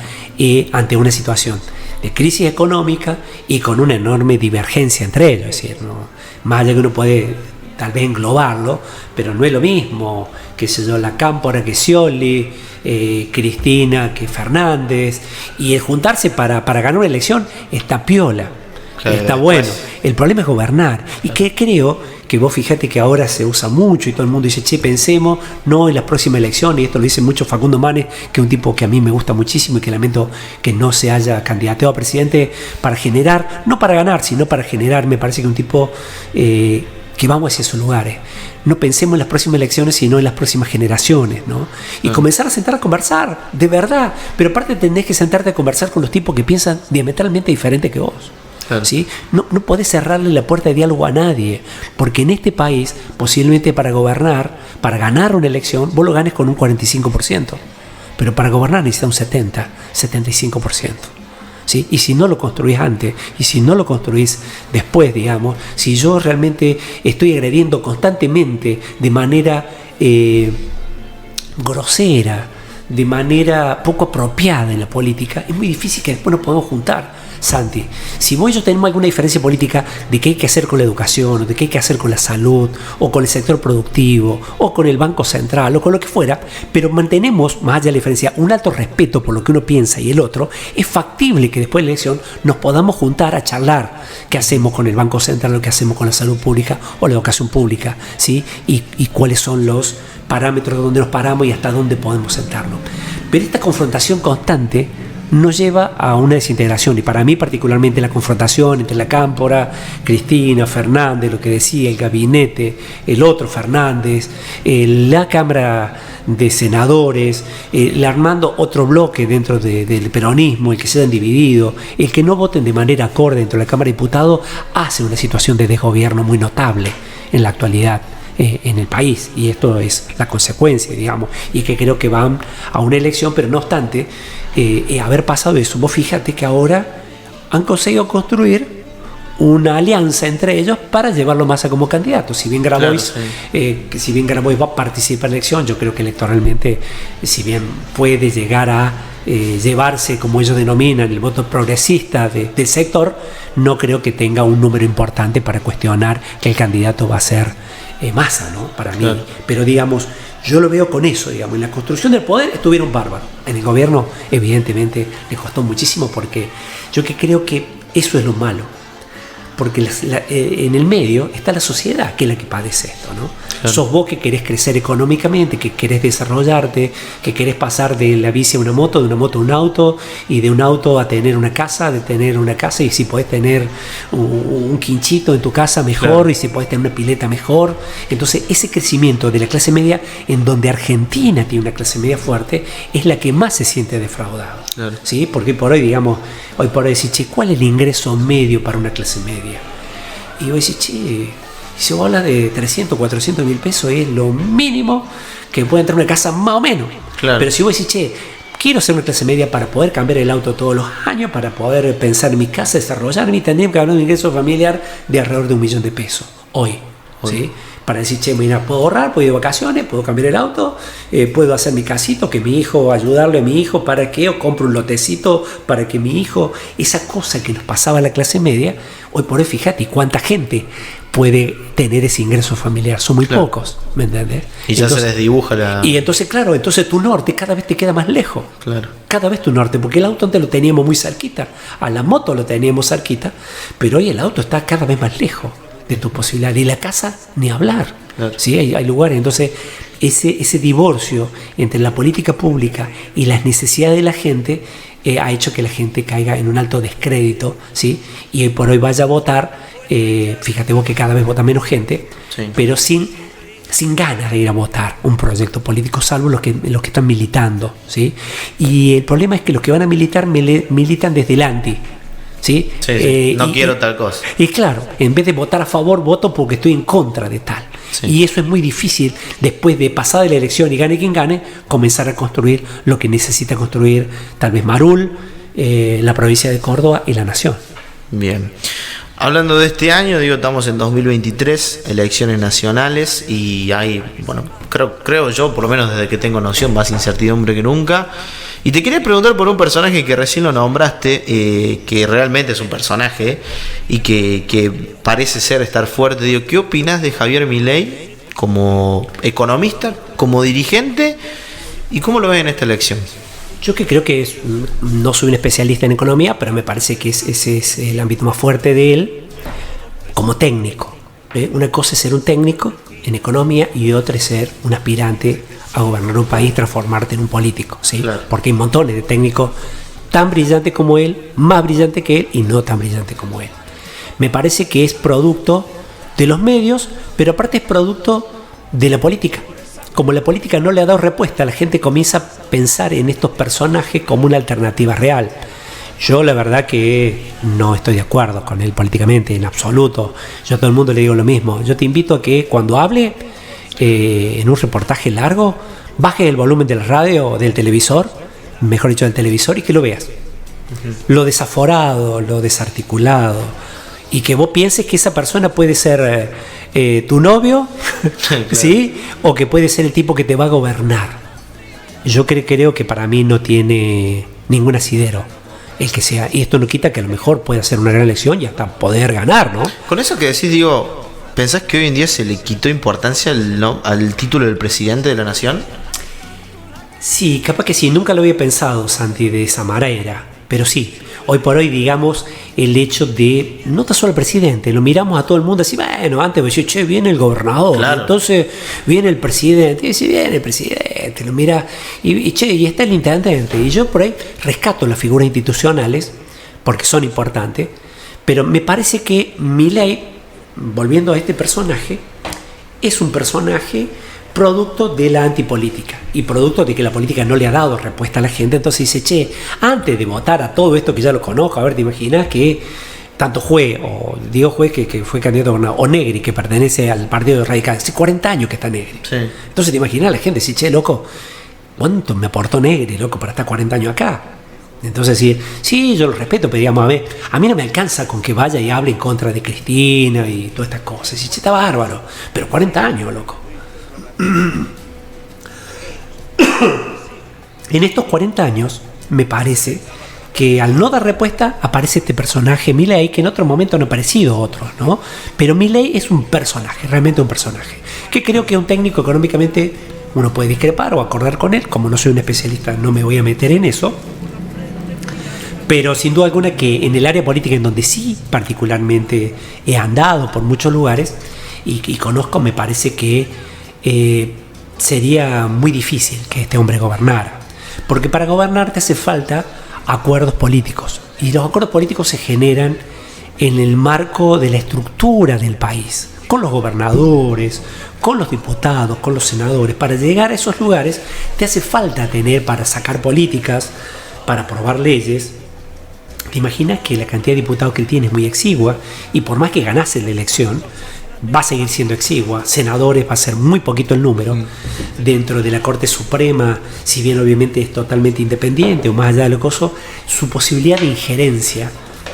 ante una situación de crisis económica y con una enorme divergencia entre ellos. Es decir, ¿no? Más allá que uno puede tal vez englobarlo, pero no es lo mismo, qué sé yo, la Cámpora que Scioli, Cristina que Fernández, y el juntarse para ganar una elección está piola. Está bueno. El problema es gobernar. Y que creo que vos fíjate que ahora se usa mucho y todo el mundo dice, che, pensemos, no en las próximas elecciones, y esto lo dice mucho Facundo Manes, que es un tipo que a mí me gusta muchísimo y que lamento que no se haya candidateado a presidente para generar, no para ganar, sino para generar, me parece que un tipo que vamos hacia esos lugares. No pensemos en las próximas elecciones, sino en las próximas generaciones, ¿no? Y comenzar a sentar a conversar, de verdad. Pero aparte tenés que sentarte a conversar con los tipos que piensan diametralmente diferente que vos. Claro. ¿Sí? No podés cerrarle la puerta de diálogo a nadie, porque en este país, posiblemente para gobernar, para ganar una elección, vos lo ganes con un 45%. pero para gobernar necesita un 75%. ¿Sí? Y si no lo construís antes, y si no lo construís después, digamos, si yo realmente estoy agrediendo constantemente de manera grosera, de manera poco apropiada en la política, es muy difícil que después nos podamos juntar. Santi, si vos y yo tenemos alguna diferencia política de qué hay que hacer con la educación, o de qué hay que hacer con la salud, o con el sector productivo, o con el Banco Central, o con lo que fuera, pero mantenemos, más allá de la diferencia, un alto respeto por lo que uno piensa y el otro, es factible que después de la elección nos podamos juntar a charlar qué hacemos con el Banco Central, lo que hacemos con la salud pública o la educación pública, ¿sí? Y cuáles son los parámetros donde nos paramos y hasta dónde podemos sentarnos. Pero esta confrontación constante nos lleva a una desintegración, y para mí particularmente la confrontación entre la Cámpora, Cristina, Fernández, lo que decía el gabinete, el otro Fernández, la Cámara de Senadores, armando otro bloque dentro del peronismo, el que se hayan dividido, el que no voten de manera acorde dentro de la Cámara de Diputados, hace una situación de desgobierno muy notable en la actualidad en el país, y esto es la consecuencia, digamos, y que creo que van a una elección, pero no obstante haber pasado eso, vos fíjate que ahora han conseguido construir una alianza entre ellos para llevarlo más a como candidato. Si bien Grabois, si bien Grabois va a participar en la elección, yo creo que electoralmente, si bien puede llegar a llevarse, como ellos denominan, el voto progresista del sector, no creo que tenga un número importante para cuestionar que el candidato va a ser Massa, ¿no? Para mí. Claro. Pero digamos, yo lo veo con eso, digamos, en la construcción del poder estuvieron bárbaros. En el gobierno, evidentemente, les costó muchísimo, porque yo que creo que eso es lo malo. Porque en el medio está la sociedad, que es la que padece esto, ¿no? Claro. Sos vos que querés crecer económicamente, que querés desarrollarte, que querés pasar de la bici a una moto, de una moto a un auto, y de un auto a tener una casa, de tener una casa, y si podés tener un quinchito en tu casa, mejor, claro. Y si podés tener una pileta, mejor. Entonces, ese crecimiento de la clase media, en donde Argentina tiene una clase media fuerte, es la que más se siente defraudado. Claro. ¿Sí? Porque por hoy, digamos, hoy por hoy decís, che, ¿cuál es el ingreso medio para una clase media? Y vos decís, che, si vos hablas de 300, 400 mil pesos, es lo mínimo que puede entrar una casa más o menos. Claro. Pero si vos decís, che, quiero ser una clase media para poder cambiar el auto todos los años, para poder pensar en mi casa, desarrollarme, tendría que hablar de un ingreso familiar de alrededor de 1 millón de pesos. Hoy. ¿Sí? Para decir, che, mira, puedo ahorrar, puedo ir de vacaciones, puedo cambiar el auto, puedo hacer mi casito, que mi hijo, ayudarle a mi hijo para que, o compro un lotecito para que mi hijo, esa cosa que nos pasaba a la clase media, hoy por hoy fíjate cuánta gente puede tener ese ingreso familiar, son muy claro. Pocos, ¿me entiendes? Y ya entonces, se les dibuja la... Y entonces, claro, entonces tu norte cada vez te queda más lejos. Claro. Cada vez tu norte, porque el auto antes lo teníamos muy cerquita, a la moto lo teníamos cerquita, pero hoy el auto está cada vez más lejos de tu posibilidad, y la casa ni hablar. Claro. ¿Sí? Hay lugares, entonces ese divorcio entre la política pública y las necesidades de la gente ha hecho que la gente caiga en un alto descrédito, ¿sí? Y hoy por hoy vaya a votar, fíjate vos que cada vez vota menos gente, sí. Pero sin ganas de ir a votar un proyecto político, salvo los que están militando, ¿sí? Y el problema es que los que van a militar militan desde el anti. ¿Sí? Sí. No quiero tal cosa. Y claro, en vez de votar a favor, voto porque estoy en contra de tal. Sí. Y eso es muy difícil, después de pasada la elección y gane quien gane, comenzar a construir lo que necesita construir tal vez Marul, la provincia de Córdoba y la nación. Bien. Hablando de este año, estamos en 2023, elecciones nacionales, y hay, bueno, creo yo, por lo menos desde que tengo noción, más incertidumbre que nunca. Y te quería preguntar por un personaje que recién lo nombraste, que realmente es un personaje y que parece estar fuerte. ¿Qué opinas de Javier Milei como economista, como dirigente, y cómo lo ves en esta elección? Yo que creo que no soy un especialista en economía, pero me parece que ese es el ámbito más fuerte de él como técnico. Una cosa es ser un técnico en economía y otra es ser un aspirante a gobernar un país, transformarte en un político, ¿sí? Claro. Porque hay montones de técnicos tan brillantes como él, más brillantes que él y no tan brillantes como él. Me parece que es producto de los medios, pero aparte es producto de la política. Como la política no le ha dado respuesta, la gente comienza a pensar en estos personajes como una alternativa real. Yo la verdad que no estoy de acuerdo con él políticamente, en absoluto. Yo a todo el mundo le digo lo mismo. Yo te invito a que cuando hable, en un reportaje largo, bajes el volumen del radio, del televisor, mejor dicho del televisor, y que lo veas. Lo desaforado, lo desarticulado, y que vos pienses que esa persona puede ser tu novio, claro. ¿Sí? O que puede ser el tipo que te va a gobernar. Yo creo que para mí no tiene ningún asidero el que sea, y esto no quita que a lo mejor pueda ser una gran elección y hasta poder ganar, ¿no? Con eso que decís, digo, ¿pensás que hoy en día se le quitó importancia al título del presidente de la nación? Sí, capaz que sí, nunca lo había pensado, Santi, de esa manera, pero sí, hoy por hoy, digamos, el hecho de, no tan solo el presidente, lo miramos a todo el mundo así, bueno, antes decía, che, viene el gobernador, claro. Entonces viene el presidente, y dice, viene el presidente, lo mira, y che, y está el intendente, y yo por ahí rescato las figuras institucionales, porque son importantes, pero me parece que Milei, volviendo a este personaje, es un personaje producto de la antipolítica y producto de que la política no le ha dado respuesta a la gente. Entonces dice, che, antes de votar a todo esto que ya lo conozco, a ver, ¿te imaginas que tanto Juez, o Diego Juez, que fue candidato a gobernador, o Negri, que pertenece al Partido Radical, hace 40 años que está Negri? Sí. Entonces te imaginas la gente, dice, che, loco, ¿cuánto me aportó Negri, loco, para estar 40 años acá? Entonces sí, yo lo respeto, pero digamos, a mí no me alcanza con que vaya y hable en contra de Cristina y todas estas cosas. Y che, está bárbaro, pero 40 años, loco. En estos 40 años me parece que al no dar respuesta aparece este personaje Milei, que en otro momento no ha aparecido otros, ¿no? Pero Milei es un personaje, realmente un personaje, que creo que un técnico económicamente uno puede discrepar o acordar con él. Como no soy un especialista no me voy a meter en eso, pero sin duda alguna que en el área política, en donde sí particularmente he andado por muchos lugares y conozco, me parece que sería muy difícil que este hombre gobernara, porque para gobernar te hace falta acuerdos políticos, y los acuerdos políticos se generan en el marco de la estructura del país, con los gobernadores, con los diputados, con los senadores. Para llegar a esos lugares te hace falta tener, para sacar políticas, para aprobar leyes. ¿Te imaginas que la cantidad de diputados que él tiene es muy exigua, y por más que ganase la elección va a seguir siendo exigua? Senadores va a ser muy poquito el número. Dentro de la Corte Suprema, si bien obviamente es totalmente independiente o más allá de lo coso, su posibilidad de injerencia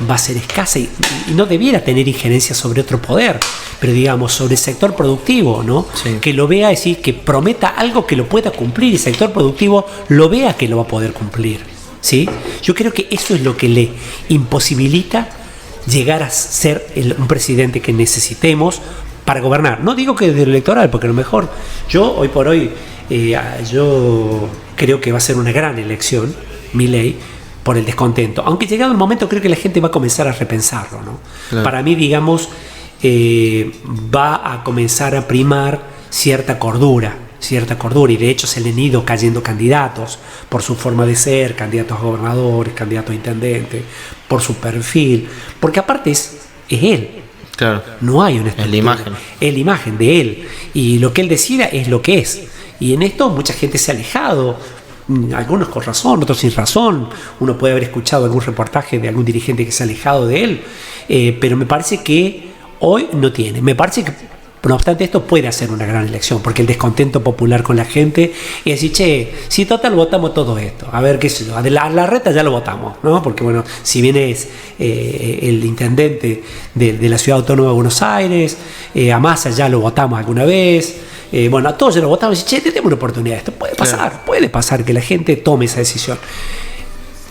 va a ser escasa, y no debiera tener injerencia sobre otro poder, pero digamos sobre el sector productivo, ¿no? Sí. Que lo vea, es decir, que prometa algo que lo pueda cumplir, y el sector productivo lo vea que lo va a poder cumplir, ¿sí? Yo creo que eso es lo que le imposibilita llegar a ser un presidente que necesitemos para gobernar. No digo que desde el electoral, porque a lo mejor yo hoy por hoy yo creo que va a ser una gran elección Milei, por el descontento, aunque llegado el momento creo que la gente va a comenzar a repensarlo, ¿no? Claro. Para mí, digamos, va a comenzar a primar cierta cordura, y de hecho se le han ido cayendo candidatos por su forma de ser, candidatos a gobernadores, candidatos a intendentes, por su perfil, porque aparte es él. Claro. No hay una estructura. Es la imagen de él, y lo que él decida es lo que es. Y en esto mucha gente se ha alejado, algunos con razón, otros sin razón. Uno puede haber escuchado algún reportaje de algún dirigente que se ha alejado de él, pero me parece que hoy no tiene. Me parece que, no obstante esto, puede hacer una gran elección, porque el descontento popular con la gente es decir, che, si total votamos todo esto, a ver qué sé yo, a la reta ya lo votamos, ¿no? Porque bueno, si bien es el intendente de la Ciudad Autónoma de Buenos Aires, a Massa ya lo votamos alguna vez, bueno, a todos ya lo votamos, y che, tenemos una oportunidad, esto puede pasar, claro. Puede pasar que la gente tome esa decisión.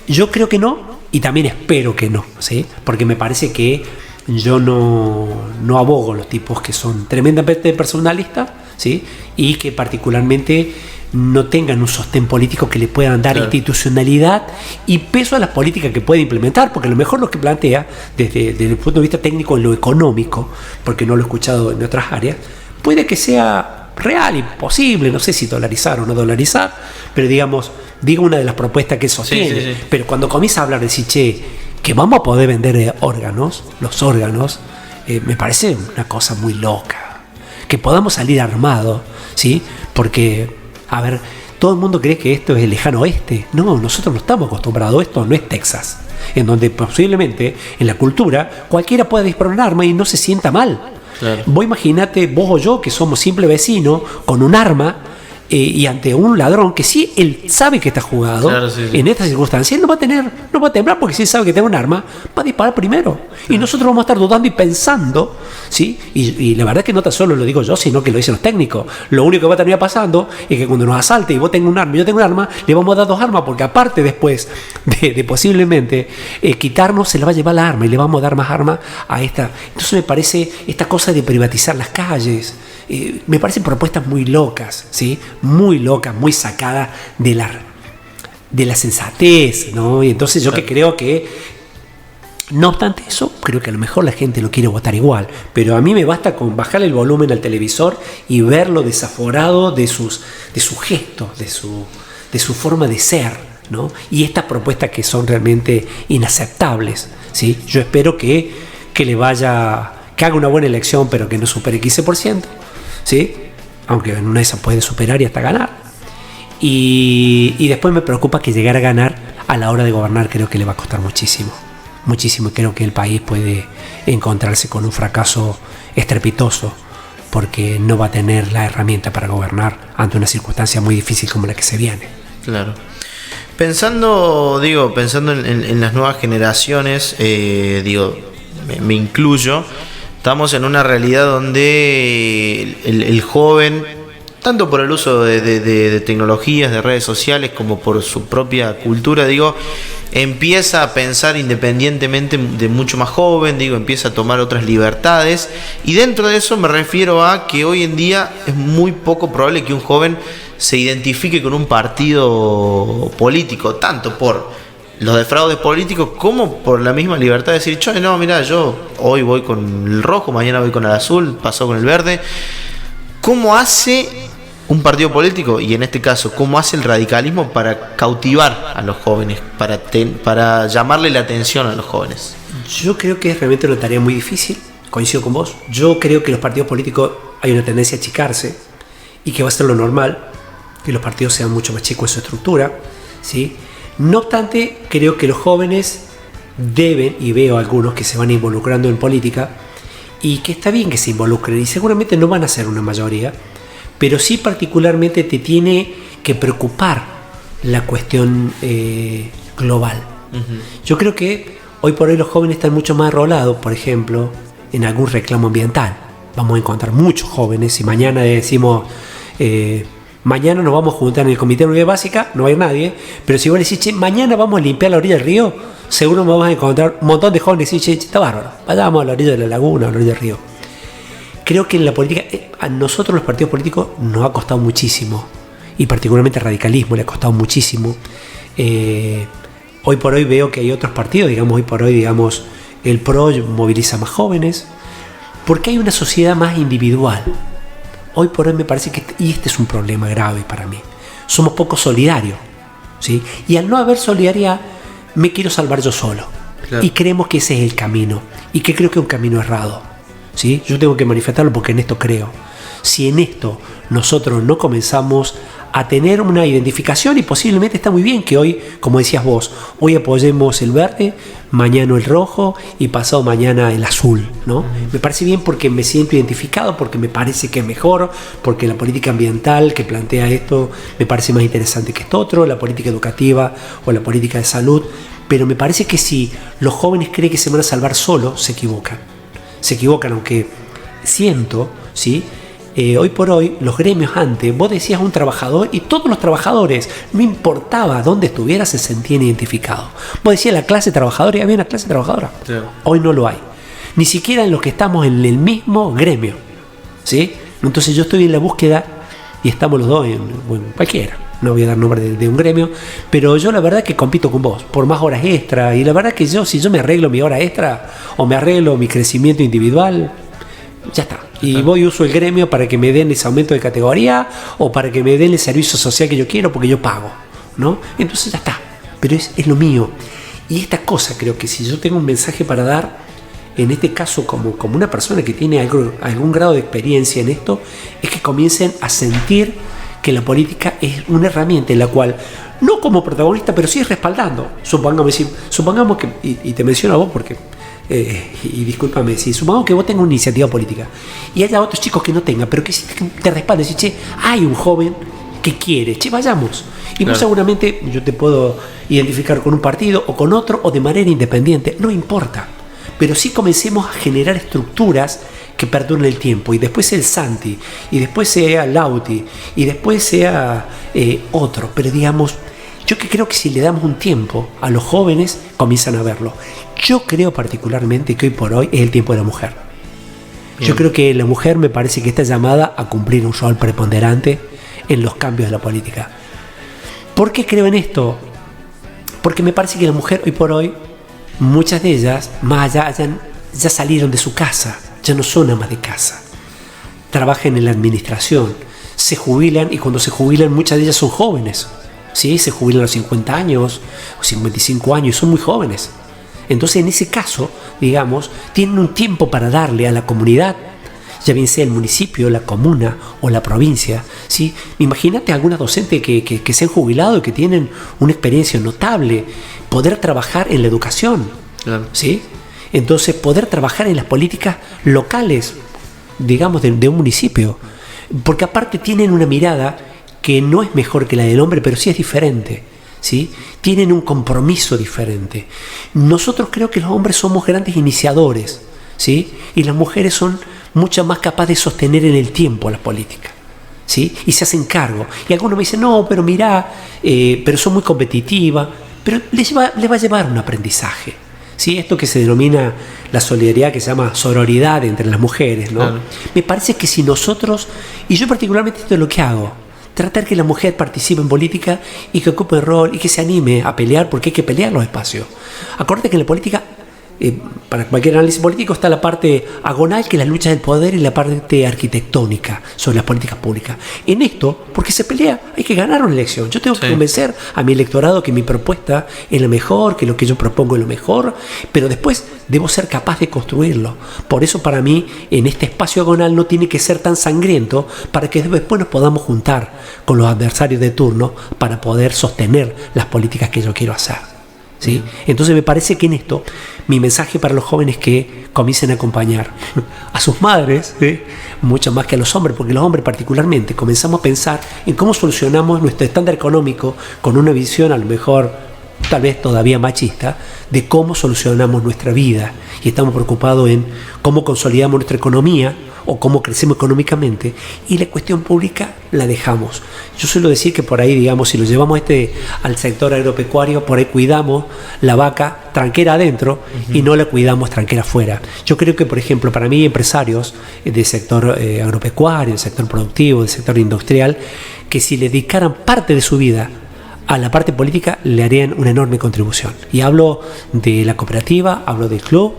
Yo creo que no, y también espero que no, ¿sí? Porque me parece que yo no abogo los tipos que son tremendamente personalistas, ¿sí? Y que particularmente no tengan un sostén político que le puedan dar, claro, institucionalidad y peso a las políticas que puede implementar, porque a lo mejor lo que plantea desde el punto de vista técnico, en lo económico, porque no lo he escuchado en otras áreas, puede que sea real y posible, no sé si dolarizar o no dolarizar, pero digo una de las propuestas que él sostiene, sí. Pero cuando comienza a hablar de che, que vamos a poder vender los órganos, me parece una cosa muy loca. Que podamos salir armados, ¿sí? Porque, a ver, todo el mundo cree que esto es el lejano oeste. No, nosotros no estamos acostumbrados a esto, no es Texas, en donde posiblemente en la cultura cualquiera pueda disparar un arma y no se sienta mal. Claro. Vos imaginate, vos o yo, que somos simple vecinos, con un arma, y ante un ladrón que sí, él sabe que está jugado, claro, sí. en estas circunstancias, él no va a temblar porque si él sabe que tiene un arma, va a disparar primero. Sí. Y nosotros vamos a estar dudando y pensando, ¿sí? Y la verdad es que no tan solo lo digo yo, sino que lo dicen los técnicos. Lo único que va a terminar pasando es que cuando nos asalte y vos tengas un arma y yo tengo un arma, le vamos a dar dos armas, porque aparte después de posiblemente quitarnos, se le va a llevar la arma y le vamos a dar más armas a esta. Entonces me parece esta cosa de privatizar las calles, me parecen propuestas muy locas, ¿sí? Muy locas, muy sacadas de la sensatez, ¿no? Y entonces yo que creo que, no obstante eso, creo que a lo mejor la gente lo quiere votar igual, pero a mí me basta con bajar el volumen al televisor y verlo desaforado de sus gestos, de su forma de ser, ¿no? Y estas propuestas que son realmente inaceptables, ¿sí? Yo espero que haga una buena elección, pero que no supere el 15%, ¿sí? Aunque en una de esas puede superar y hasta ganar. Y después me preocupa que llegar a ganar a la hora de gobernar, creo que le va a costar muchísimo. Muchísimo, y creo que el país puede encontrarse con un fracaso estrepitoso, porque no va a tener la herramienta para gobernar ante una circunstancia muy difícil como la que se viene. Claro. Pensando en las nuevas generaciones, me incluyo. Estamos en una realidad donde el joven, tanto por el uso de tecnologías, de redes sociales, como por su propia cultura, empieza a pensar independientemente de mucho más joven, empieza a tomar otras libertades. Y dentro de eso me refiero a que hoy en día es muy poco probable que un joven se identifique con un partido político, tanto por los defraudes políticos como por la misma libertad de decir, yo hoy voy con el rojo, mañana voy con el azul, pasó con el verde. ¿Cómo hace un partido político, y en este caso, cómo hace el radicalismo para cautivar a los jóvenes, para llamarle la atención a los jóvenes? Yo creo que es realmente una tarea muy difícil, coincido con vos. Yo creo que los partidos políticos hay una tendencia a achicarse y que va a ser lo normal, que los partidos sean mucho más chicos en su estructura, ¿sí? No obstante, creo que los jóvenes deben, y veo algunos que se van involucrando en política, y que está bien que se involucren, y seguramente no van a ser una mayoría, pero sí particularmente te tiene que preocupar la cuestión global. Uh-huh. Yo creo que hoy por hoy los jóvenes están mucho más enrolados, por ejemplo, en algún reclamo ambiental. Vamos a encontrar muchos jóvenes, si mañana decimos... mañana nos vamos a juntar en el Comité de Unidad Básica, no va a ir nadie, pero si vos decís, mañana vamos a limpiar la orilla del río, seguro me vas a encontrar un montón de jóvenes y decís, está bárbaro, vayamos a la orilla de la laguna, a la orilla del río. Creo que en la política, a nosotros los partidos políticos nos ha costado muchísimo, y particularmente al radicalismo le ha costado muchísimo. Hoy por hoy veo que hay otros partidos, hoy por hoy, el PRO moviliza más jóvenes, porque hay una sociedad más individual. Hoy por hoy me parece que, y este es un problema grave para mí, somos poco solidarios, ¿sí? Y al no haber solidaridad, me quiero salvar yo solo. Claro. Y creemos que ese es el camino, y que creo que es un camino errado, ¿sí? Yo tengo que manifestarlo porque en esto creo. Si en esto nosotros no comenzamos a tener una identificación, y posiblemente está muy bien que hoy, como decías vos, hoy apoyemos el verde, mañana el rojo y pasado mañana el azul, ¿no? Me parece bien porque me siento identificado, porque me parece que es mejor, porque la política ambiental que plantea esto me parece más interesante que esto otro, la política educativa o la política de salud, pero me parece que si los jóvenes creen que se van a salvar solos, se equivocan, aunque siento, ¿sí? Hoy por hoy, los gremios antes, vos decías un trabajador y todos los trabajadores, no importaba dónde estuviera, se sentían identificados. Vos decías la clase trabajadora y había una clase trabajadora. Sí. Hoy no lo hay. Ni siquiera en los que estamos en el mismo gremio, ¿sí? Entonces yo estoy en la búsqueda, y estamos los dos en cualquiera. No voy a dar nombre de un gremio, pero yo la verdad que compito con vos por más horas extra, y la verdad que si yo me arreglo mi hora extra o me arreglo mi crecimiento individual, ya está. Y voy y uso el gremio para que me den ese aumento de categoría o para que me den el servicio social que yo quiero porque yo pago, ¿no? Entonces ya está, pero es lo mío. Y esta cosa creo que si yo tengo un mensaje para dar, en este caso como una persona que tiene algún grado de experiencia en esto, es que comiencen a sentir que la política es una herramienta en la cual, no como protagonista, pero sí respaldando. Supongamos que, y te menciono a vos porque y discúlpame, si supongamos que vos tengas una iniciativa política y haya otros chicos que no tengan, pero que sí te respalden, decir, che, hay un joven que quiere, che, vayamos. Y vos seguramente, yo te puedo identificar con un partido o con otro o de manera independiente, no importa. Pero sí comencemos a generar estructuras que perduren el tiempo, y después sea el Santi, y después sea Lauti, y después sea otro. Pero digamos, yo que creo que si le damos un tiempo a los jóvenes, comienzan a verlo. Yo creo particularmente que hoy por hoy es el tiempo de la mujer. Bien. Yo creo que la mujer me parece que está llamada a cumplir un rol preponderante en los cambios de la política. ¿Por qué creo en esto? Porque me parece que la mujer hoy por hoy, muchas de ellas, más allá, ya salieron de su casa, ya no son amas de casa. Trabajan en la administración, se jubilan, y cuando se jubilan muchas de ellas son jóvenes. ¿Sí? Se jubilan a los 50 años o 55 años y son muy jóvenes. Entonces, en ese caso, digamos, tienen un tiempo para darle a la comunidad, ya bien sea el municipio, la comuna o la provincia, ¿sí? Imagínate alguna docente que se han jubilado y que tienen una experiencia notable, poder trabajar en la educación, claro. ¿Sí? Entonces, poder trabajar en las políticas locales, digamos, de un municipio, porque aparte tienen una mirada que no es mejor que la del hombre, pero sí es diferente, ¿sí? Tienen un compromiso diferente. Nosotros creo que los hombres somos grandes iniciadores, ¿sí? Y las mujeres son mucho más capaces de sostener en el tiempo la política, ¿sí? Y se hacen cargo. Y algunos me dicen, no, pero mirá, pero son muy competitivas, pero les va a llevar un aprendizaje, ¿sí? Esto que se denomina la solidaridad, que se llama sororidad entre las mujeres, ¿no? Claro. Me parece que si nosotros, y yo particularmente esto es lo que hago, tratar que la mujer participe en política y que ocupe el rol y que se anime a pelear, porque hay que pelear los espacios. Acuérdate que en la política, para cualquier análisis político, está la parte agonal, que es la lucha del poder, y la parte arquitectónica sobre las políticas públicas. En esto, porque se pelea, hay que ganar una elección. Yo tengo que convencer a mi electorado que mi propuesta es la mejor, que lo que yo propongo es lo mejor, pero después debo ser capaz de construirlo. Por eso, para mí, en este espacio agonal no tiene que ser tan sangriento, para que después nos podamos juntar con los adversarios de turno para poder sostener las políticas que yo quiero hacer, ¿sí? Entonces me parece que en esto mi mensaje para los jóvenes es que comiencen a acompañar a sus madres, ¿sí? Mucho más que a los hombres, porque los hombres particularmente comenzamos a pensar en cómo solucionamos nuestro estándar económico con una visión a lo mejor tal vez todavía machista de cómo solucionamos nuestra vida, y estamos preocupados en cómo consolidamos nuestra economía o cómo crecemos económicamente, y la cuestión pública la dejamos. Yo suelo decir que por ahí, digamos, si lo llevamos al sector agropecuario, por ahí cuidamos la vaca tranquera adentro y no la cuidamos tranquera afuera. Yo creo que, por ejemplo, para mí, empresarios del sector agropecuario, del sector productivo, del sector industrial, que si le dedicaran parte de su vida a la parte política, le harían una enorme contribución. Y hablo de la cooperativa, hablo del club,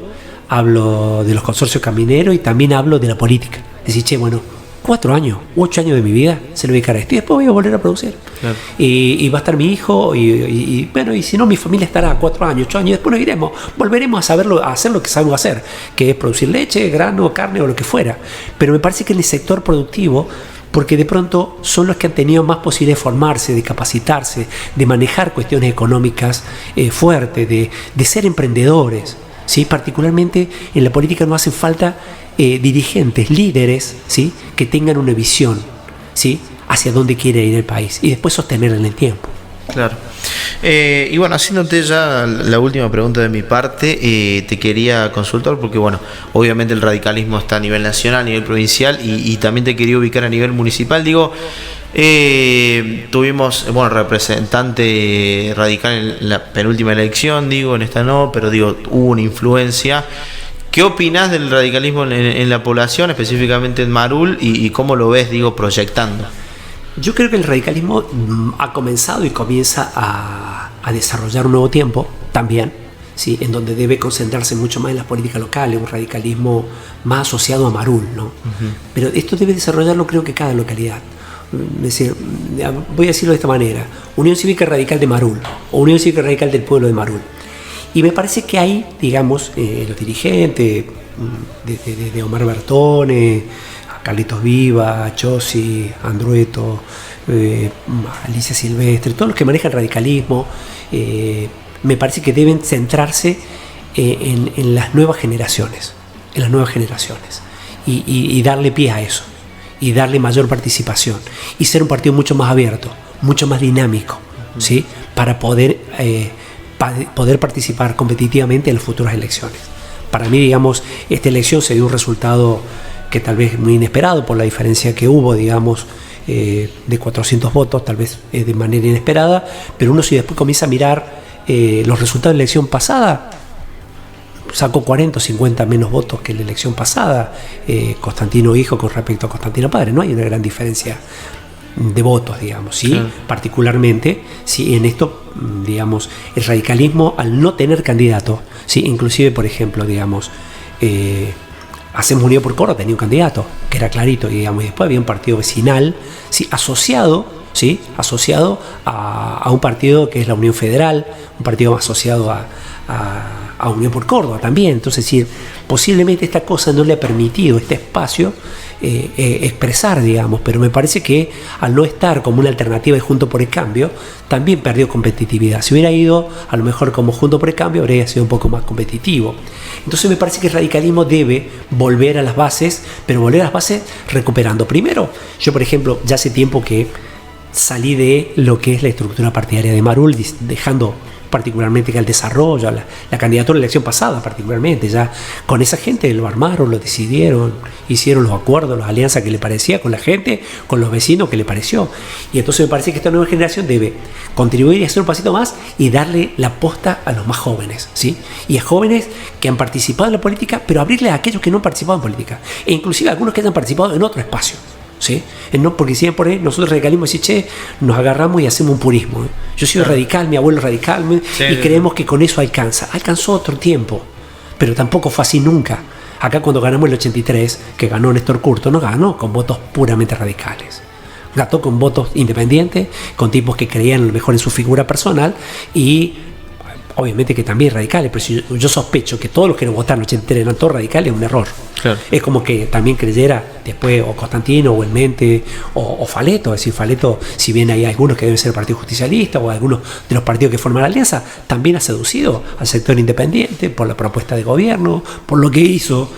hablo de los consorcios camineros, y también hablo de la política. Decir, che, bueno, 4 años, 8 años de mi vida se lo voy a dedicar a esto, y después voy a volver a producir. Claro. Y va a estar mi hijo, y bueno, y si no, mi familia estará 4 años, 8 años, y después nos iremos, volveremos a hacer lo que sabemos hacer, que es producir leche, grano, carne o lo que fuera. Pero me parece que en el sector productivo, porque de pronto son los que han tenido más posibilidad de formarse, de capacitarse, de manejar cuestiones económicas fuertes, de ser emprendedores, ¿sí? Particularmente en la política nos hacen falta dirigentes, líderes, ¿sí? Que tengan una visión, ¿sí? Hacia dónde quiere ir el país, y después sostenerla en el tiempo. Claro. Y bueno, haciéndote ya la última pregunta de mi parte, te quería consultar, porque bueno, obviamente el radicalismo está a nivel nacional, a nivel provincial, y también te quería ubicar a nivel municipal. Digo, tuvimos, bueno, representante radical en la penúltima elección, digo, en esta no, pero digo, hubo una influencia. ¿Qué opinás del radicalismo en la población, específicamente en Marul, y cómo lo ves, digo, proyectando? Yo creo que el radicalismo ha comenzado y comienza a desarrollar un nuevo tiempo también, ¿sí? En donde debe concentrarse mucho más en las políticas locales, un radicalismo más asociado a Marul, ¿no? Uh-huh. Pero esto debe desarrollarlo, creo que cada localidad. Es decir, voy a decirlo de esta manera: Unión Cívica Radical de Marul o Unión Cívica Radical del Pueblo de Marul. Y me parece que ahí, digamos, los dirigentes de Omar Bertone, Carlitos Viva, Chossi, Andrueto, Alicia Silvestre, todos los que manejan radicalismo, me parece que deben centrarse en las nuevas generaciones, y darle pie a eso, y darle mayor participación, y ser un partido mucho más abierto, mucho más dinámico, ¿sí? Para poder participar competitivamente en las futuras elecciones. Para mí, digamos, esta elección se dio un resultado que tal vez muy inesperado por la diferencia que hubo, digamos, de 400 votos, tal vez de manera inesperada, pero uno si después comienza a mirar los resultados de la elección pasada, sacó 40 o 50 menos votos que la elección pasada, Constantino hijo con respecto a Constantino padre, no hay una gran diferencia de votos, digamos, ¿sí? Claro. Particularmente, ¿sí? En esto, digamos, el radicalismo al no tener candidatos, ¿sí? Inclusive, por ejemplo, digamos, Hacemos Unión por Córdoba tenía un candidato, que era clarito, digamos, y después había un partido vecinal, ¿sí? Asociado a un partido que es la Unión Federal, un partido asociado a Unión por Córdoba también. Entonces, es decir, posiblemente esta cosa no le ha permitido este espacio expresar, digamos, pero me parece que al no estar como una alternativa de Juntos por el Cambio, también perdió competitividad. Si hubiera ido a lo mejor como Juntos por el Cambio, habría sido un poco más competitivo. Entonces me parece que el radicalismo debe volver a las bases, pero volver a las bases recuperando. Primero, yo por ejemplo, ya hace tiempo que salí de lo que es la estructura partidaria de Marul, dejando particularmente que el desarrollo, la candidatura de la elección pasada particularmente, ya con esa gente lo armaron, lo decidieron, hicieron los acuerdos, las alianzas que le parecía con la gente, con los vecinos que le pareció. Y entonces me parece que esta nueva generación debe contribuir y hacer un pasito más y darle la posta a los más jóvenes, ¿sí? Y a jóvenes que han participado en la política, pero abrirle a aquellos que no han participado en política, e inclusive a algunos que hayan participado en otro espacio, ¿sí? No, porque siempre nosotros radicalismo y che, nos agarramos y hacemos un purismo, ¿eh? Yo soy radical, mi abuelo es radical, y creemos que con eso alcanzó otro tiempo, pero tampoco fue así nunca. Acá cuando ganamos el 83, que ganó Néstor Curto, no ganó con votos puramente radicales, ganó con votos independientes, con tipos que creían a lo mejor en su figura personal, y obviamente que también radicales, pero si yo sospecho que todos los que nos votaron en el 83 eran todos radicales, es un error. Claro. Es como que también creyera después o Constantino o el Mente o Faleto, es decir, Faleto, si bien hay algunos que deben ser el Partido Justicialista o algunos de los partidos que forman la alianza, también ha seducido al sector independiente por la propuesta de gobierno, por lo que hizo,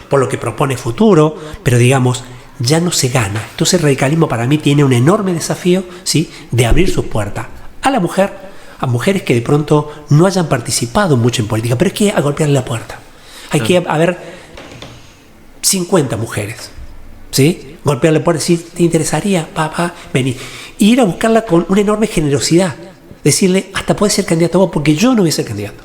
por lo que propone futuro, pero digamos, ya no se gana. Entonces el radicalismo para mí tiene un enorme desafío, ¿sí?, de abrir sus puertas a la mujer, a mujeres que de pronto no hayan participado mucho en política, pero es que a golpearle la puerta. Hay que haber 50 mujeres, ¿sí? Golpearle la puerta y decir, ¿te interesaría? Papá, vení. Y ir a buscarla con una enorme generosidad. Decirle, hasta puedes ser candidato vos, porque yo no voy a ser candidato,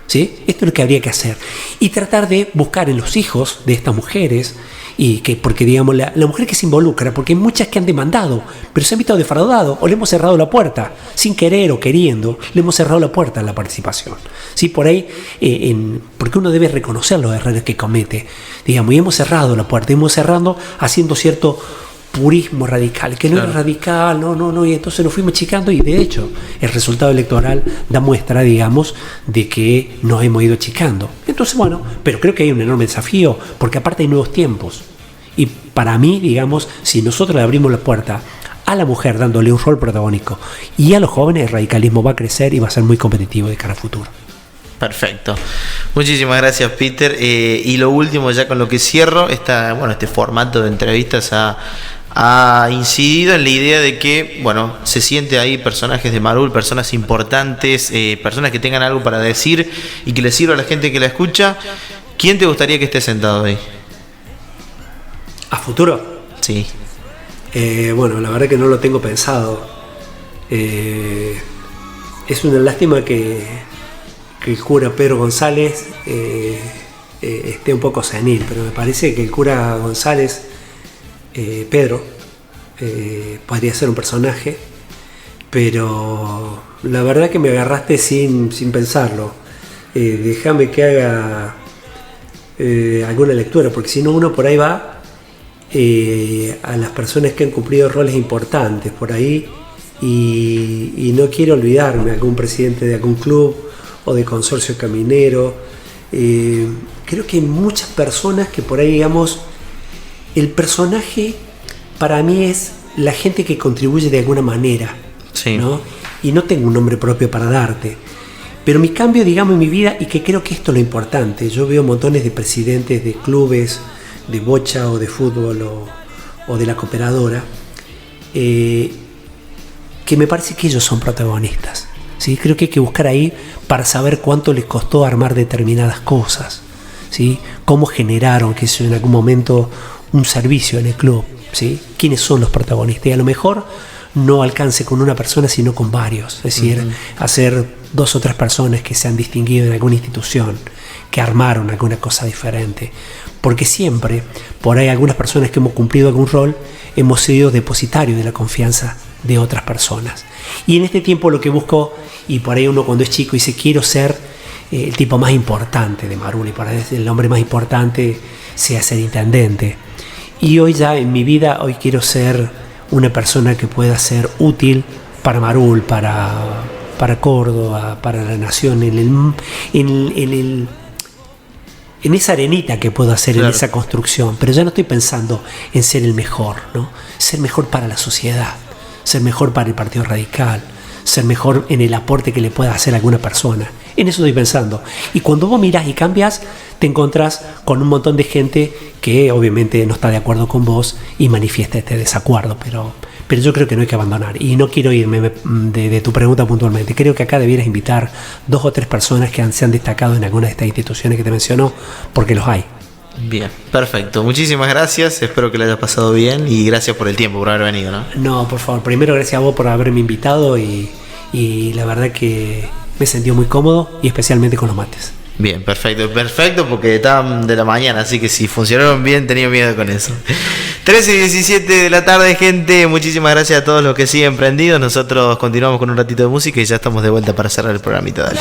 ¿sí? Esto es lo que habría que hacer. Y tratar de buscar en los hijos de estas mujeres, y que, porque digamos, la mujer que se involucra, porque hay muchas que han demandado, pero se han visto defraudados, o le hemos cerrado la puerta, sin querer o queriendo, le hemos cerrado la puerta a la participación. ¿Sí? Por ahí, porque uno debe reconocer los errores que comete, digamos, y hemos cerrado la puerta, hemos cerrando haciendo cierto purismo radical, que no claro. Es radical, no, y entonces nos fuimos achicando, y de hecho el resultado electoral da muestra, digamos, de que nos hemos ido achicando. Entonces, bueno, pero creo que hay un enorme desafío, porque aparte hay nuevos tiempos, y para mí, digamos, si nosotros le abrimos la puerta a la mujer dándole un rol protagónico, y a los jóvenes, el radicalismo va a crecer y va a ser muy competitivo de cara al futuro. Perfecto. Muchísimas gracias, Peter. Y lo último, ya con lo que cierro, este formato de entrevistas ha incidido en la idea de que, bueno, se siente ahí personajes de Marul, personas importantes, personas que tengan algo para decir y que le sirva a la gente que la escucha. ¿Quién te gustaría que esté sentado ahí? ¿A futuro? Sí. Bueno, la verdad que no lo tengo pensado. Es una lástima que el cura Pedro González esté un poco senil, pero me parece que el cura González, Pedro, podría ser un personaje, pero la verdad que me agarraste sin pensarlo. Déjame que haga alguna lectura, porque si no uno por ahí va a las personas que han cumplido roles importantes por ahí, y no quiero olvidarme de algún presidente de algún club o de consorcio caminero. Creo que hay muchas personas que por ahí, digamos, el personaje para mí es la gente que contribuye de alguna manera, sí, ¿no? Y no tengo un nombre propio para darte, Pero mi cambio, digamos, en mi vida, y que creo que esto es lo importante, yo veo montones de presidentes de clubes, de bocha o de fútbol o de la cooperadora, que me parece que ellos son protagonistas, ¿sí? Creo que hay que buscar ahí para saber cuánto les costó armar determinadas cosas, ¿sí? Cómo generaron, que en algún momento, un servicio en el club, ¿sí? Quiénes son los protagonistas, y a lo mejor no alcance con una persona sino con varios, es decir, hacer 2 o 3 personas que se han distinguido en alguna institución, que armaron alguna cosa diferente, porque siempre por ahí algunas personas que hemos cumplido algún rol hemos sido depositarios de la confianza de otras personas, y en este tiempo lo que busco, y por ahí uno cuando es chico dice quiero ser el tipo más importante de Marul, y por ahí el hombre más importante sea ser intendente, y hoy ya en mi vida hoy quiero ser una persona que pueda ser útil para Marul, para Córdoba, para la nación, en esa arenita que puedo hacer, claro, en esa construcción. Pero ya no estoy pensando en ser el mejor, ¿no? Ser mejor para la sociedad, ser mejor para el Partido Radical, ser mejor en el aporte que le pueda hacer a alguna persona. En eso estoy pensando. Y cuando vos mirás y cambias, te encontrás con un montón de gente que obviamente no está de acuerdo con vos y manifiesta este desacuerdo, pero yo creo que no hay que abandonar. Y no quiero irme de tu pregunta puntualmente. Creo que acá debieras invitar 2 o 3 personas que se han destacado en alguna de estas instituciones que te mencionó, porque los hay. Bien, perfecto. Muchísimas gracias. Espero que le haya pasado bien y gracias por el tiempo, por haber venido, ¿no? No, por favor. Primero, gracias a vos por haberme invitado y la verdad que me sentí muy cómodo y especialmente con los mates. Bien, perfecto, porque estaban de la mañana, así que si funcionaron bien, tenía miedo con eso. 13:17 de la tarde, gente. Muchísimas gracias a todos los que siguen prendidos. Nosotros continuamos con un ratito de música y ya estamos de vuelta para cerrar el programita. Dale.